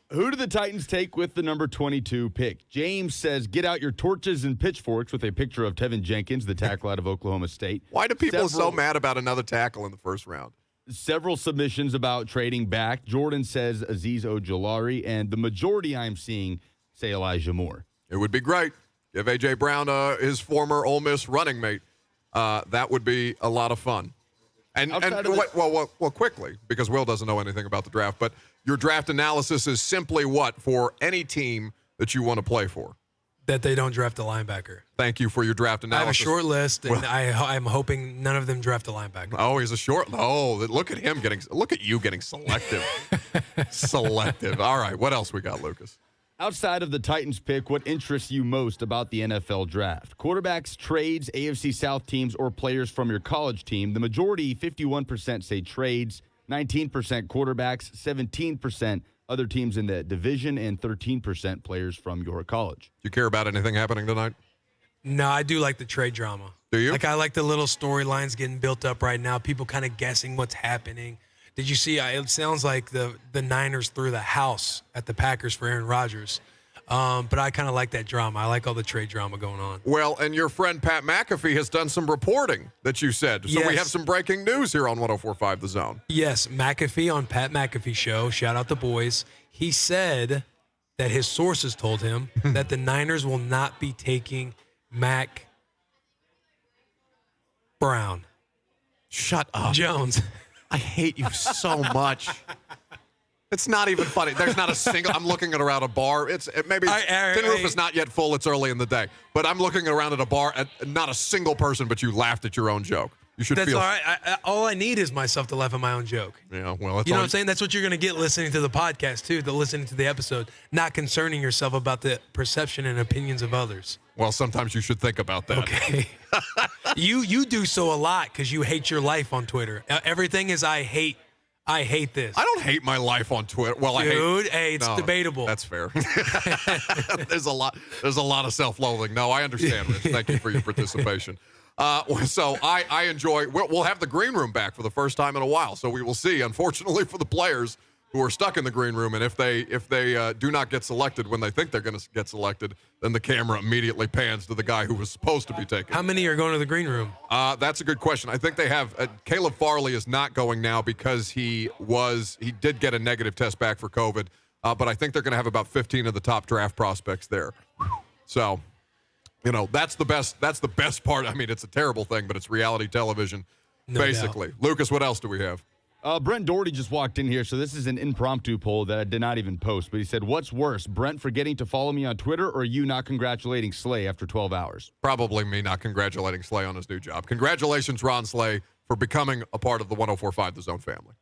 Who do the Titans take with the number 22 pick? James says, get out your torches and pitchforks with a picture of Tevin Jenkins, the tackle out of Oklahoma State. Why do people so mad about another tackle in the first round? Several submissions about trading back. Jordan says Azeez Ojulari, and the majority I'm seeing say Elijah Moore. It would be great. Give A.J. Brown his former Ole Miss running mate. That would be a lot of fun. Quickly, because Will doesn't know anything about the draft, but your draft analysis is simply what for any team that you want to play for? That they don't draft a linebacker. Thank you for your draft analysis. I have a short list, and I'm hoping none of them draft a linebacker. Oh, he's a short. Oh, look at him getting. Look at you getting selective. Selective. All right, what else we got, Lucas? Outside of the Titans pick, what interests you most about the NFL draft? Quarterbacks, trades, AFC South teams, or players from your college team? The majority, 51%, say trades, 19% quarterbacks, 17% other teams in the division, and 13% players from your college. Do you care about anything happening tonight? No, I do like the trade drama. Do you? Like, I like the little storylines getting built up right now, people kind of guessing what's happening. Did you see, it sounds like the Niners threw the house at the Packers for Aaron Rodgers. But I kind of like that drama. I like all the trade drama going on. Well, and your friend Pat McAfee has done some reporting that you said. So Yes. we have some breaking news here on 104.5 The Zone. Yes, McAfee on Pat McAfee show. Shout out the boys. He said that his sources told him that the Niners will not be taking Mac Brown. Shut up. Jones. I hate you so much. It's not even funny. There's not a single. I'm looking at around a bar. Maybe Tin Roof is not yet full. It's early in the day, but I'm looking around at a bar and not a single person but you laughed at your own joke. You should That's feel. all right. All I need is myself to laugh at my own joke. Yeah, well, that's You know all what I'm saying? That's what you're going to get listening to the podcast, too, listening to the episode, not concerning yourself about the perception and opinions of others. Well, sometimes you should think about that. Okay. You do so a lot because you hate your life on Twitter. Everything is I hate this. I don't hate my life on Twitter. Well, Dude, it's debatable. That's fair. There's a lot of self-loathing. No, I understand, Rich. Thank you for your participation. So I enjoy. We'll have the green room back for the first time in a while. So we will see. Unfortunately for the players who are stuck in the green room, and if they do not get selected when they think they're going to get selected, then the camera immediately pans to the guy who was supposed to be taken. How many are going to the green room? That's a good question. I think they have. Caleb Farley is not going now because he did get a negative test back for COVID. But I think they're going to have about 15 of the top draft prospects there. So. That's the best part. I mean, it's a terrible thing, but it's reality television, basically. Doubt. Lucas, what else do we have? Brent Doherty just walked in here, so this is an impromptu poll that I did not even post. But he said, what's worse, Brent forgetting to follow me on Twitter or you not congratulating Slay after 12 hours? Probably me not congratulating Slay on his new job. Congratulations, Ron Slay, for becoming a part of the 104.5 The Zone family.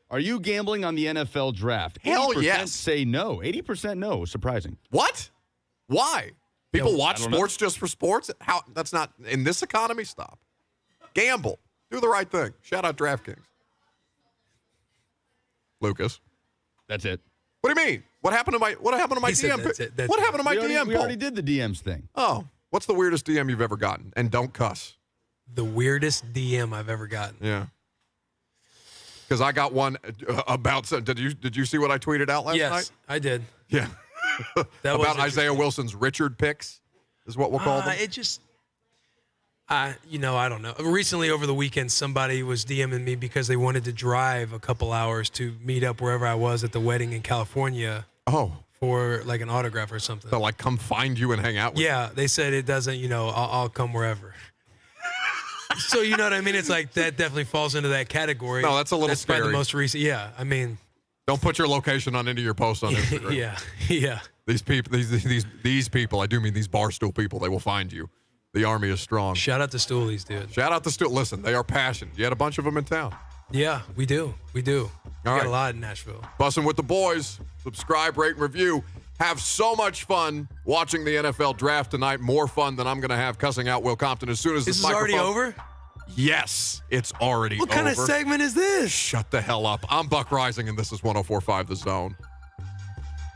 Are you gambling on the NFL draft? Hell 80% yes. say no. 80% no. Surprising. What? Why? People watch I don't know. sports just for sports? How? That's not in this economy. Stop. Gamble. Do the right thing. Shout out DraftKings. Lucas. That's it. What do you mean? What happened to my DM? What happened to my DM? We already did the DMs thing. Oh, what's the weirdest DM you've ever gotten? And don't cuss. The weirdest DM I've ever gotten. Yeah. Because I got one about. Did you see what I tweeted out last night? Yes, I did. Yeah. That was about Isaiah Wilson's Richard picks is what we'll call them. It just, I don't know. Recently, over the weekend, somebody was DMing me because they wanted to drive a couple hours to meet up wherever I was at the wedding in California. Oh. For like an autograph or something. So like come find you and hang out with you. Yeah, they said it doesn't, I'll come wherever. So you know what I mean? It's like that definitely falls into that category. No, that's a little scary. That's the most recent. Yeah, I mean. Don't put your location on any of your posts on Instagram. Yeah. These people, I do mean these barstool people, they will find you. The army is strong. Shout out to Stoolies, dude. Shout out to Stoolies. Listen, they are passionate. You had a bunch of them in town. Yeah, we do. We All got right. a lot in Nashville. Bussing with the boys. Subscribe, rate, and review. Have so much fun watching the NFL draft tonight. More fun than I'm going to have cussing out Will Compton as soon as This this is already microphone. over? Yes, it's already What over. kind of segment is this? Shut the hell up. I'm Buck Reising, and this is 104.5 The Zone.